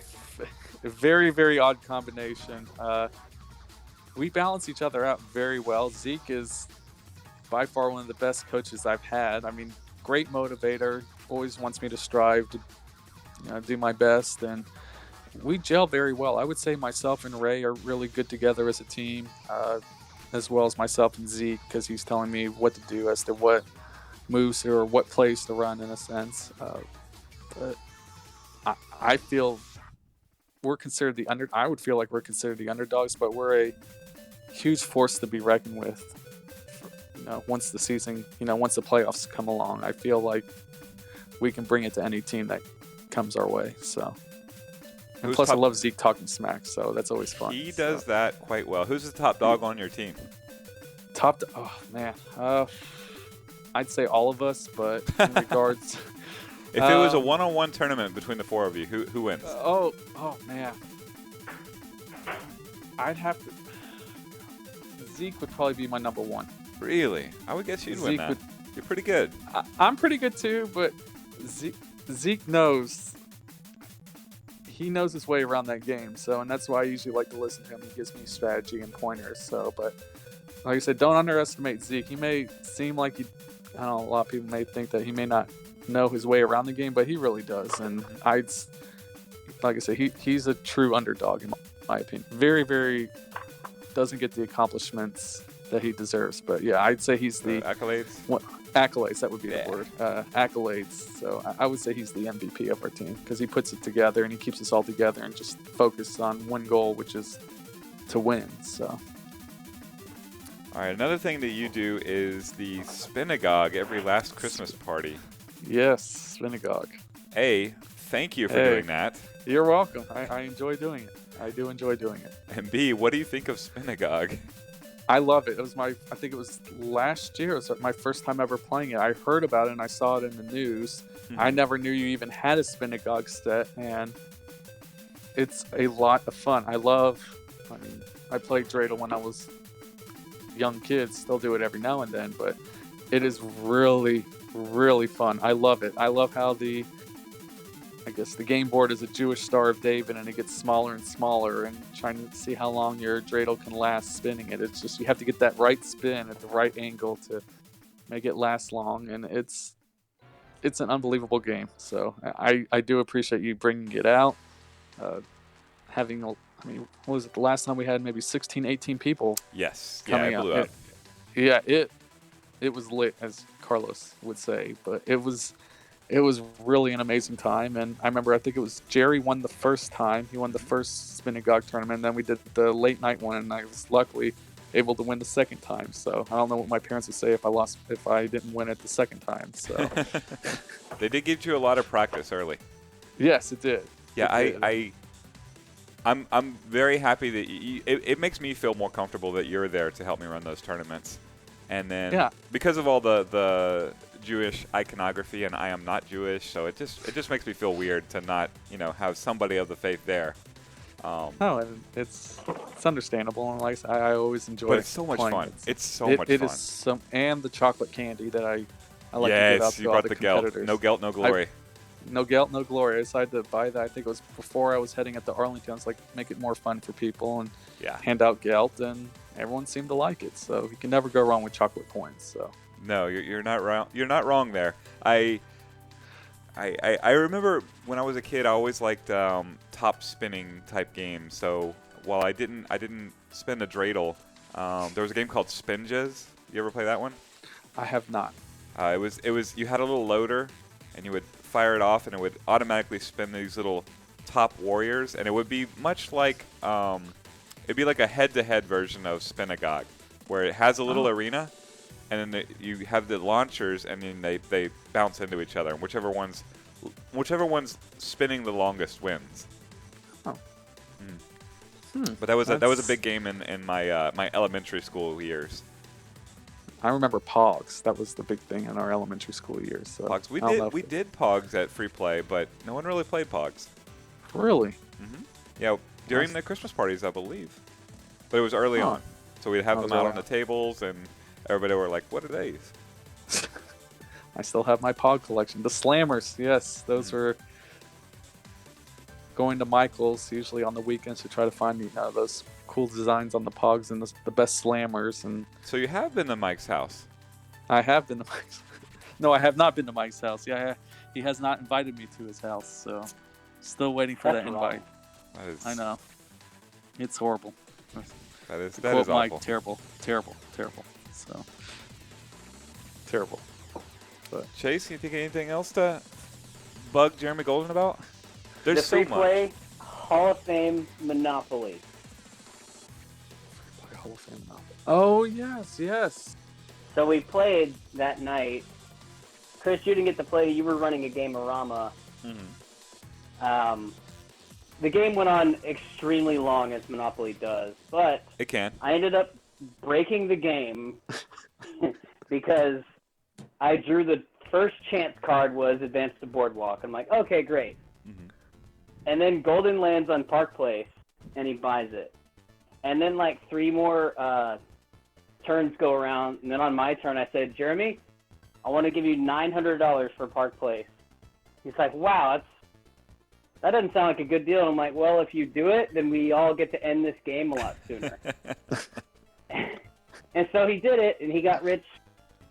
a very, very odd combination. We balance each other out very well. Zeke is by far one of the best coaches I've had. I mean, great motivator, always wants me to strive to do my best, and we gel very well. I would say myself and Ray are really good together as a team, as well as myself and Zeke, because he's telling me what to do as to what moves or what plays to run in a sense. But I feel we're considered I would feel like we're considered the underdogs, but we're a huge force to be reckoned with. Once the season, once the playoffs come along, I feel like we can bring it to any team that comes our way. So, and Who's plus I top- love Zeke talking smack, so that's always fun. He So, does that quite well. Who's the top dog on your team? oh man, I'd say all of us, but in regards, If it was a one-on-one tournament between the four of you, who wins? oh man, I'd have to. Zeke would probably be my number one. Really? I would guess you'd win Zeke that. would- You're pretty good. I'm pretty good too, but Zeke knows. He knows his way around that game, and that's why I usually like to listen to him. He gives me strategy and pointers. But like I said, don't underestimate Zeke. He may seem like I don't know. A lot of people may think that he may not know his way around the game, but he really does. And like I said, he's a true underdog in my opinion. Very, very doesn't get the accomplishments that he deserves. But yeah, I'd say he's the Accolades? accolades. That would be Yeah. the word. Accolades. So I would say he's the MVP of our team because he puts it together and he keeps us all together and just focused on one goal, which is to win. So All right, another thing that you do is the Spinagogue every last Christmas party. yes, synagogue. A, thank you for Hey. doing that. You're welcome. I enjoy doing it. I do enjoy doing it. And B, what do you think of Spinagogue? I love it. It was I think it was last year. It was my first time ever playing it. I heard about it and I saw it in the news. I never knew you even had a Spinagogue set, and it's a lot of fun. I played Dreidel when I was young kid. Still do it every now and then, but it is really, really fun. I love it. I love how the game board is a Jewish Star of David, and it gets smaller and smaller, and trying to see how long your dreidel can last spinning it. It's just you have to get that right spin at the right angle to make it last long, and it's an unbelievable game. So I do appreciate you bringing it out. What was it? The last time we had maybe 16, 18 people Yes. Yeah, coming it out. blew up. It was lit, as Carlos would say, but it was really an amazing time. And I remember, I think it was Jerry won the first time. He won the first Spinagogue tournament. And then we did the late night one, and I was luckily able to win the second time. So I don't know what my parents would say if I didn't win it the second time. So They did give you a lot of practice early. yes, it did. Yeah, It did. I'm very happy that it makes me feel more comfortable that you're there to help me run those tournaments. And then Yeah. because of all the Jewish iconography, and I am not Jewish, so it just makes me feel weird to not have somebody of the faith there. No, and it's understandable, and like I said, I always enjoy. But it's so much playing. fun. It's so much It fun. is and the chocolate candy that I like to give out Yes, to you all brought the the gelt. competitors. No gelt, no glory. no guilt, no glory. I decided to buy that. I think it was before I was heading at the Arlington. I was like, make it more fun for people and Yeah. hand out gelt, and everyone seemed to like it. So you can never go wrong with chocolate coins. So No, you're not wrong. You're not wrong there. I remember when I was a kid, I always liked top spinning type games. So while I didn't spin a dreidel, there was a game called Spinjas. You ever play that one? I have not. It was you had a little loader, and you would fire it off, and it would automatically spin these little top warriors, and it would be much like it'd be like a head-to-head version of Spinagog, where it has a little arena, and then you have the launchers, and then they bounce into each other, and whichever one's spinning the longest wins. Oh. But that was a That's- big game in my my elementary school years. I remember Pogs. That was the big thing in our elementary school years. So Pogs. I don't know if We did Pogs at Free Play, but no one really played Pogs. Really? Yeah, during Nice. the Christmas parties, I believe. But it was early Huh. on, so we'd have Oh, them was out that on the tables, and everybody were like, "What are these?" I still have my Pog collection. The Slammers, yes, those were going to Michael's usually on the weekends to try to find those cool designs on the Pogs and the best Slammers. And So you have been to Mike's house. I have been to Mike's. No, I have not been to Mike's house. Yeah, he has not invited me to his house, so still waiting for That's that wrong. invite. That is, I know, it's horrible. that is To that quote is Mike, awful. terrible. So terrible. But Chase, you think anything else to bug Jeremy Golden about? There's The so free much. play Hall of Fame Monopoly. Hall of Fame novel. Oh yes. So we played that night. Chris, you didn't get to play. You were running a game-orama. The game went on extremely long, as Monopoly does, but It can. I ended up breaking the game because I drew the first chance card was Advance to Boardwalk. I'm like, okay, great. And then Golden lands on Park Place, and he buys it. And then like 3 more turns go around, and then on my turn I said, Jeremy, I want to give you $900 for Park Place. He's like, wow, that doesn't sound like a good deal. And I'm like, well, if you do it, then we all get to end this game a lot sooner. And so he did it, and he got rich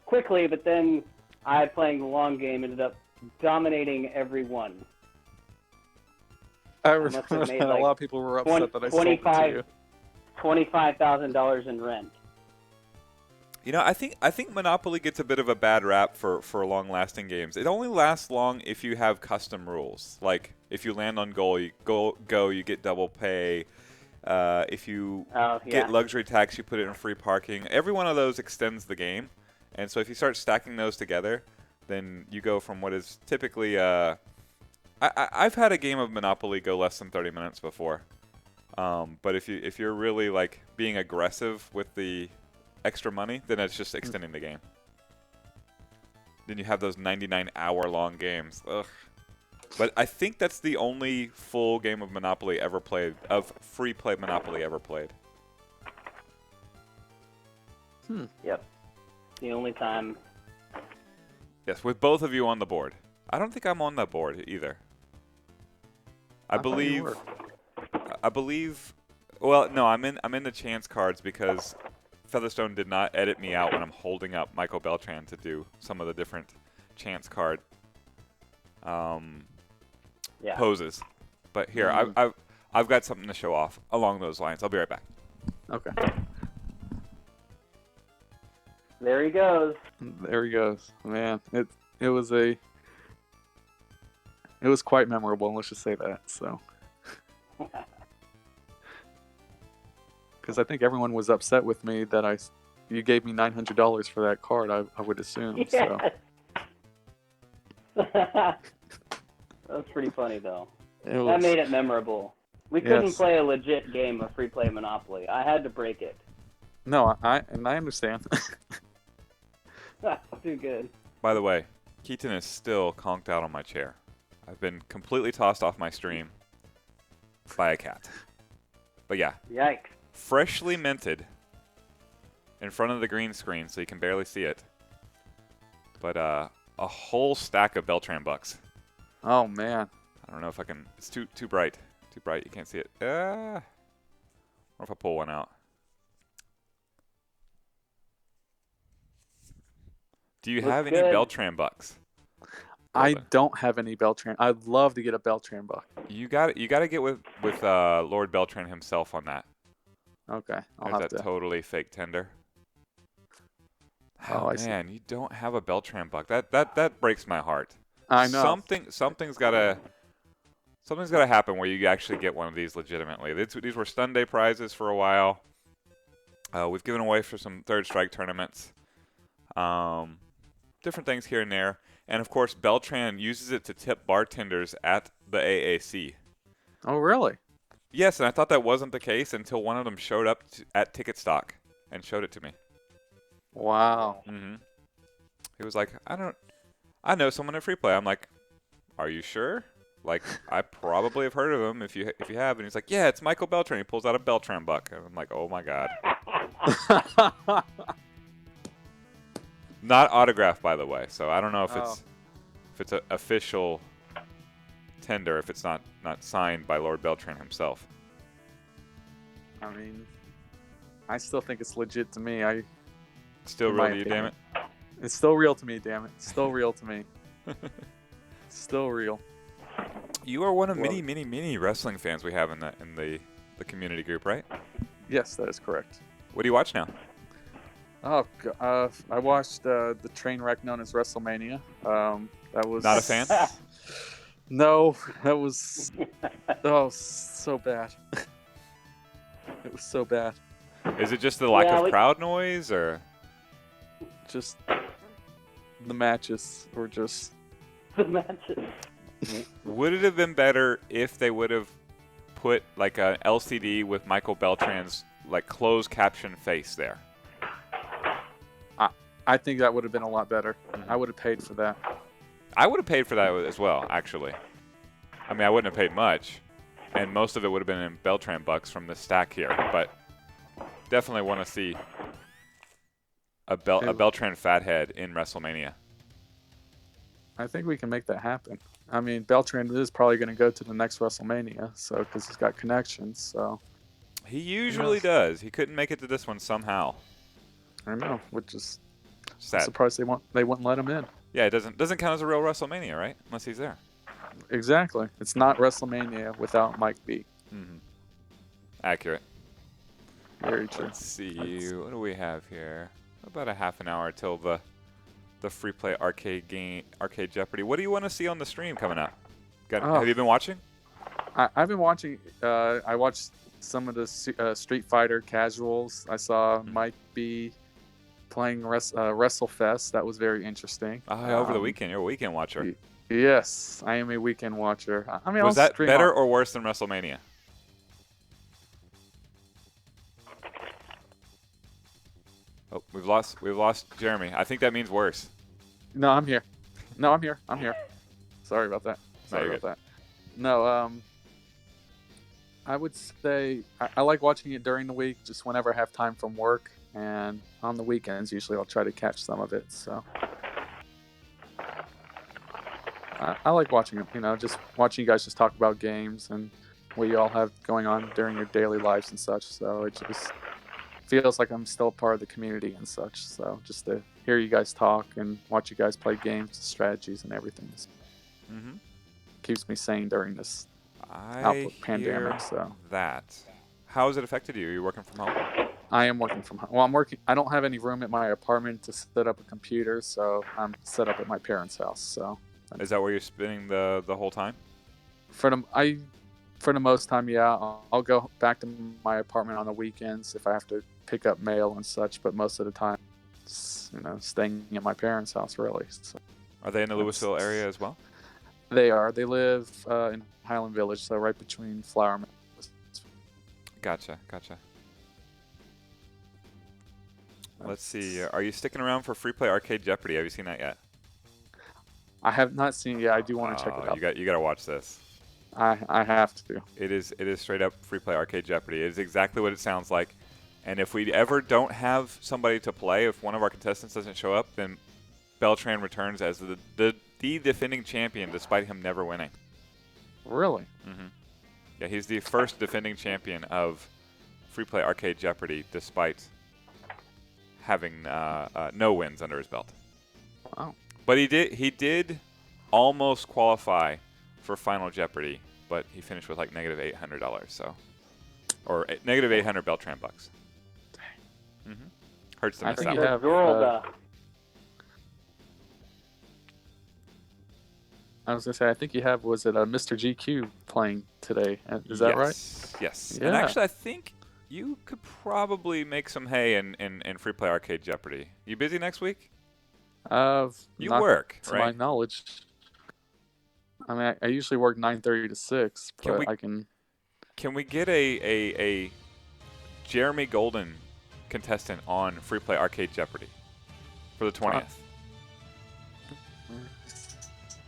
quickly, but then I, playing the long game, ended up dominating everyone. I must have remember made, that like, a lot of people were upset that I sold it to you. $25,000 in rent. You know, I think Monopoly gets a bit of a bad rap for long-lasting games. It only lasts long if you have custom rules. Like if you land on goal, you get double pay. If you Oh, yeah. get luxury tax, you put it in free parking. Every one of those extends the game, and so if you start stacking those together, then you go from what is typically I've had a game of Monopoly go less than 30 minutes before. But if you're really like being aggressive with the extra money, then it's just extending the game. Then you have those 99-hour-long games. Ugh. But I think that's the only full game of Monopoly ever played, of free play Monopoly ever played. Yep. The only time. Yes, with both of you on the board. I don't think I'm on that board either. I thought you believe. were. I believe. Well, no, I'm in the chance cards because Featherstone did not edit me out when I'm holding up Michael Beltran to do some of the different chance card Yeah. poses. But here, I've got something to show off along those lines. I'll be right back. Okay, There he goes. there he goes. Man, it was quite memorable. Let's just say that. So, because I think everyone was upset with me that you gave me $900 for that card. I would assume. So Yes. That's pretty funny, though. it That was. made it memorable. We couldn't Yes. play a legit game of free play Monopoly. I had to break it. No, I understand. Too good. By the way, Keaton is still conked out on my chair. I've been completely tossed off my stream by a cat. But yeah, Yikes. freshly minted in front of the green screen so you can barely see it. But a whole stack of Beltran bucks. Oh man. I don't know if I can. It's too bright. Too bright. You can't see it. What if I pull one out? Do you Looks have any good. Beltran bucks? I Golden. don't have any Beltran. I'd love to get a Beltran buck. You got to get with Lord Beltran himself on that. Okay, I'll There's have that to. totally fake tender. Oh, Oh I see. man, you don't have a Beltran buck. That breaks my heart. I know. Something's gotta happen where you actually get one of these legitimately. These were Stun Day prizes for a while. We've given away for some Third Strike tournaments. Different things here and there. And of course, Beltran uses it to tip bartenders at the AAC. Oh really? Yes, and I thought that wasn't the case until one of them showed up at Ticket Stock and showed it to me. Wow. Mm-hmm. He was like, I know someone at Free Play. I'm like, are you sure? Like, I probably have heard of him if you have. And he's like, yeah, it's Michael Beltran. He pulls out a Beltran buck. And I'm like, oh my God. Not autographed, by the way. So I don't know if it's an official tender, if it's not signed by Lord Beltran himself. I mean, I still think it's legit to me. Still In real my to you, damn opinion. it. It's still real to me, damn it. Still real to me. Still real. You are one of Well- many wrestling fans we have in the community group, right? Yes, that is correct. What do you watch now? Oh, I watched the train wreck known as WrestleMania. That was Not a fan? No, that was so bad. It was so bad. Is it just the lack Yeah, of crowd noise, or Just the matches were just. The matches. would it have been better if they would have put like a LCD with Michael Beltran's like closed caption face there? I think that would have been a lot better. I would have paid for that. I would have paid for that as well, actually. I mean, I wouldn't have paid much, and most of it would have been in Beltran bucks from the stack here, but definitely want to see a Beltran fathead in WrestleMania. I think we can make that happen. I mean, Beltran is probably going to go to the next WrestleMania, so because he's got connections. So He usually does. He couldn't make it to this one somehow. I don't know, which is Sad. surprised they wouldn't let him in. Yeah, it doesn't count as a real WrestleMania, right? Unless he's there. Exactly. It's not WrestleMania without Mike B. Mm-hmm. Accurate. Very true. Let's see. What do we have here? About a half an hour till the free play arcade Jeopardy. What do you want to see on the stream coming up? Have you been watching? I've been watching. I watched some of the Street Fighter casuals. I saw Mike B playing WrestleFest. That was very interesting. Over the weekend. You're a weekend watcher. Yes, I am a weekend watcher. I mean, Was I'll that stream better on- or worse than WrestleMania? Oh, we've lost Jeremy. I think that means worse. No, I'm here. No, I'm here. I'm here. Sorry about that. No, you're Sorry about that. No, I would say I like watching it during the week, just whenever I have time from work, and on the weekends usually I'll try to catch some of it. So I like watching it. You know, just watching you guys just talk about games and what you all have going on during your daily lives and such. So it just feels like I'm still a part of the community and such. So just to hear you guys talk and watch you guys play games, strategies, and everything Mm-hmm. keeps me sane during this I output hear pandemic. So that. How has it affected you? Are you working from home? I am working from home. Well, I'm working. I don't have any room at my apartment to set up a computer, so I'm set up at my parents' house. So Is that where you're spending the whole time? for the most time, yeah, I'll go back to my apartment on the weekends if I have to pick up mail and such. But most of the time, it's, staying at my parents' house really. So Are they in the Louisville area as well? they are. They live in Highland Village, so right between Flower Mill. Gotcha. Let's see. Are you sticking around for Free Play Arcade Jeopardy? Have you seen that yet? I have not seen it yet. I do want to check it out. You got to watch this. I have to. It is straight up Free Play Arcade Jeopardy. It is exactly what it sounds like. And if we ever don't have somebody to play, if one of our contestants doesn't show up, then Beltran returns as the the defending champion despite him never winning. Really? Yeah, he's the first defending champion of Free Play Arcade Jeopardy despite having no wins under his belt. Wow. But he did almost qualify for Final Jeopardy, but he finished with like negative $800, so negative 800 Beltran bucks. Hurts to I miss think that you one. have, Zorlda. I was gonna say, I think you have, was it Mr. GQ playing today? Is that right? Yes. Yeah. And actually, I think you could probably make some hay in Free Play Arcade Jeopardy. You busy next week? You Not work, to my right? knowledge. I mean, I usually work 9:30 to 6, Can but we- I can. Can we get a Jeremy Golden contestant on Free Play Arcade Jeopardy for the 20th?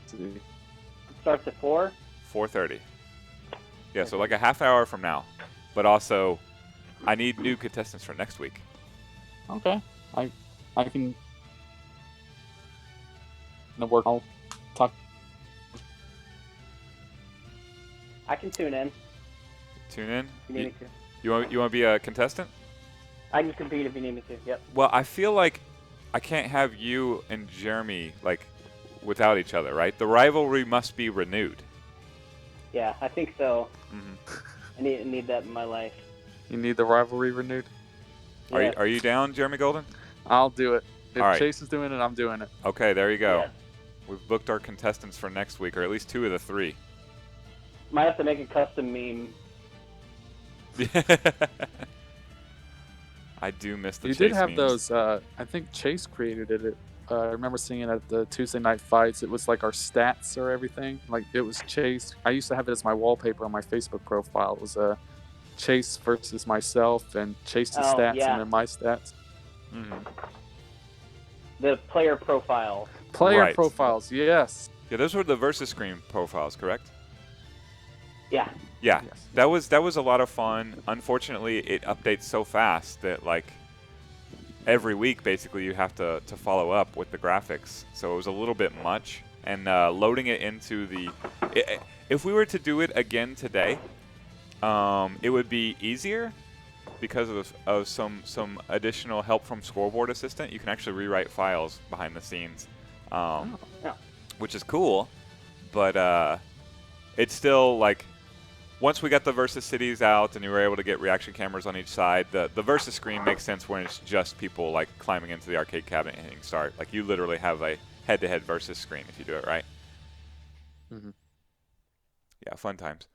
See. Starts at 4. 4:30. Yeah, so like a half hour from now. But also, I need new contestants for next week. Okay, I can. The work. I'll talk. I can tune in. Tune in. If you need me to. You want to be a contestant? I can compete if you need me to. Yep. Well, I feel like I can't have you and Jeremy like without each other, right? The rivalry must be renewed. Yeah, I think so. Mm-hmm. I need that in my life. You need the rivalry renewed. Yeah. Are you down, Jeremy Golden? I'll do it. If All right. Chase is doing it, I'm doing it. Okay, there you go. Yeah. We've booked our contestants for next week, or at least 2 of the 3. Might have to make a custom meme. I do miss the You Chase did have memes. those. I think Chase created it. I remember seeing it at the Tuesday night fights. It was like our stats or everything. Like it was Chase. I used to have it as my wallpaper on my Facebook profile. It was Chase versus myself and Chase's Oh, stats yeah. and then my stats. Mhm. The player profile. Player Right. profiles, yes. Yeah, those were the versus screen profiles, correct? Yeah. Yeah, Yes. that was a lot of fun. Unfortunately, it updates so fast that like every week, basically, you have to follow up with the graphics. So it was a little bit much, and loading it into the. If we were to do it again today, it would be easier because of some additional help from Scoreboard Assistant. You can actually rewrite files behind the scenes, Yeah. which is cool. But it's still like. Once we got the Versus Cities out and you were able to get reaction cameras on each side, the Versus screen makes sense when it's just people like climbing into the arcade cabinet and hitting start. Like you literally have a head-to-head Versus screen if you do it right. Mhm. Yeah, fun times.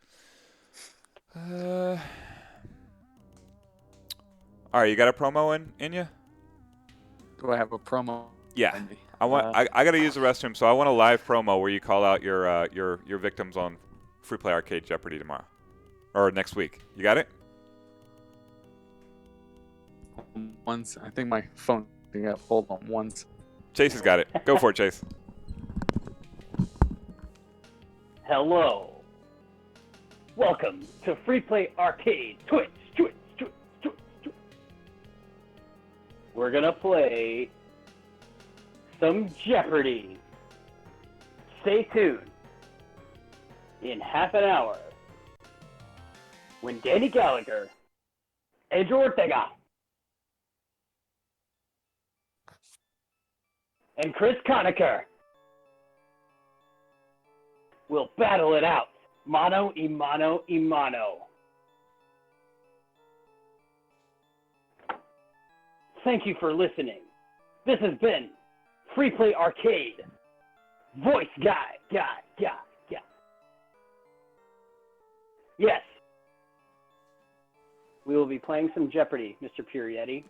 All right, you got a promo in you? Do I have a promo? Yeah. Andy? I got to use the restroom, so I want a live promo where you call out your victims on Free Play Arcade Jeopardy tomorrow or next week. You got it? Once I think my phone. Yeah, hold on. Once. Chase has got it. Go for it, Chase. Hello. Welcome to Free Play Arcade. Twitch. We're gonna play some Jeopardy. Stay tuned. In half an hour, when Danny Gallagher, Andrew Ortega, and Chris Conacher will battle it out, mano y mano y mano. Thank you for listening. This has been Free Play Arcade. Voice guy. Yes. We will be playing some Jeopardy, Mr. Purietti.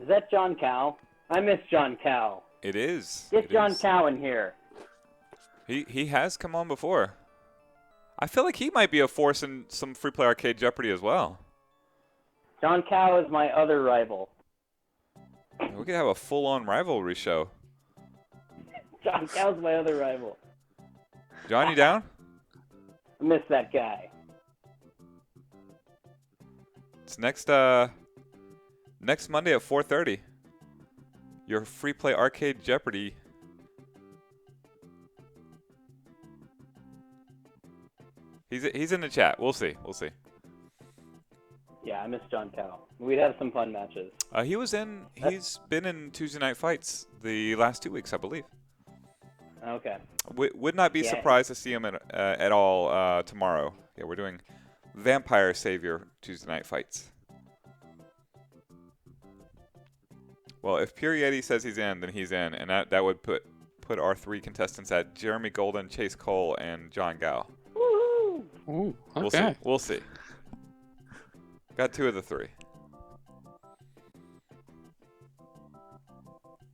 Is that John Cow? I miss John Cow. It is. Get It John is. Cow in here. He has come on before. I feel like he might be a force in some Free Play Arcade Jeopardy as well. John Cow is my other rival. We could have a full-on rivalry show. John Cow's my other rival. John, you down? I miss that guy. It's next Monday at 4:30. your free play arcade Jeopardy. He's in the chat. We'll see. We'll see. Yeah, I miss John Cow. We'd have some fun matches. He's been in Tuesday Night Fights the last 2 weeks, I believe. Okay. Would not be Yeah. surprised to see him at all tomorrow. Yeah, we're doing Vampire Savior Tuesday Night Fights. Well, if Pure Yeti says he's in, then he's in, and that would put our 3 contestants at Jeremy Golden, Chase Cole, and John Gao. Woohoo! Ooh, okay. We'll see. We'll see. Got 2 of the 3.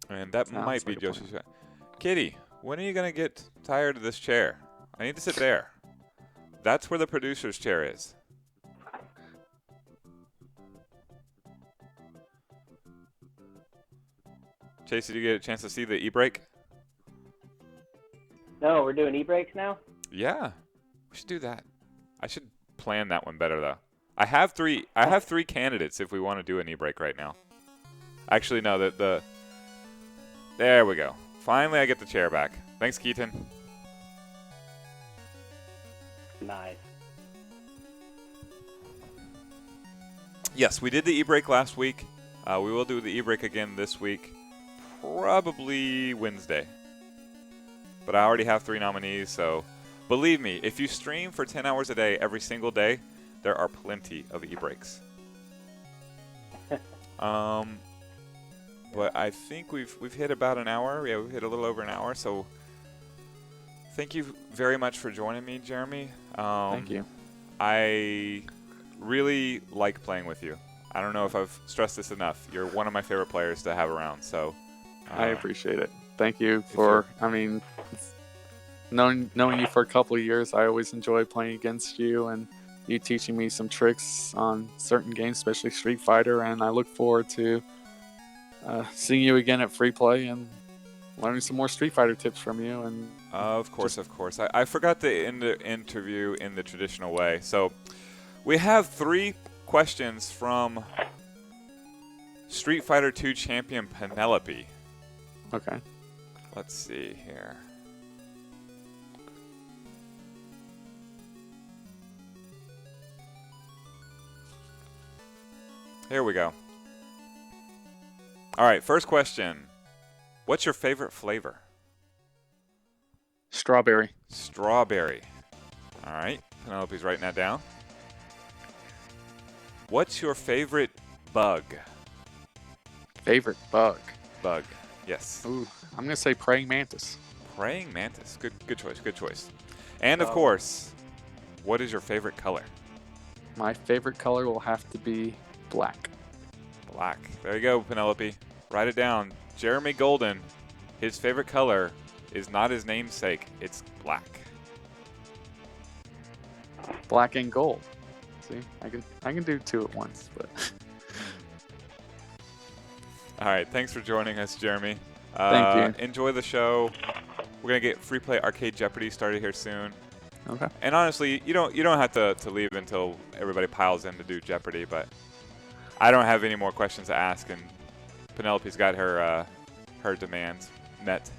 And that Sounds might be like a Josie's. Kitty, when are you going to get tired of this chair? I need to sit there. That's where the producer's chair is. Chase, did you get a chance to see the e-brake? No, we're doing e-breaks now? Yeah. We should do that. I should plan that one better, though. I have 3 candidates if we want to do an e-brake right now. Actually, no, there we go. Finally, I get the chair back. Thanks, Keaton. Nice. Yes, we did the e-brake last week. We will do the e-brake again this week, probably Wednesday. But I already have 3 nominees, so believe me, if you stream for 10 hours a day every single day, there are plenty of e-breaks. But I think we've hit about an hour. Yeah, we've hit a little over an hour. So thank you very much for joining me, Jeremy. Thank you. I really like playing with you. I don't know if I've stressed this enough. You're one of my favorite players to have around. So I appreciate it. Thank you for, knowing you for a couple of years, I always enjoy playing against you and you teaching me some tricks on certain games, especially Street Fighter, and I look forward to seeing you again at Free Play and learning some more Street Fighter tips from you. And of course. I forgot to end the interview in the traditional way. So we have 3 questions from Street Fighter 2 champion Penelope. Okay. Let's see here. Here we go. All right, first question. What's your favorite flavor? Strawberry. Strawberry. All right, Penelope's writing that down. What's your favorite bug? Favorite bug. Bug, yes. Ooh, I'm gonna say praying mantis. Praying mantis. Good choice. And of course, what is your favorite color? My favorite color will have to be black. Black. There you go, Penelope. Write it down. Jeremy Golden, his favorite color is not his namesake. It's black. Black and gold. See, I can do 2 at once, but. All right. Thanks for joining us, Jeremy. Thank you. Enjoy the show. We're gonna get Free Play Arcade Jeopardy started here soon. Okay. And honestly, you don't have to leave until everybody piles in to do Jeopardy, but I don't have any more questions to ask, and Penelope's got her demands met.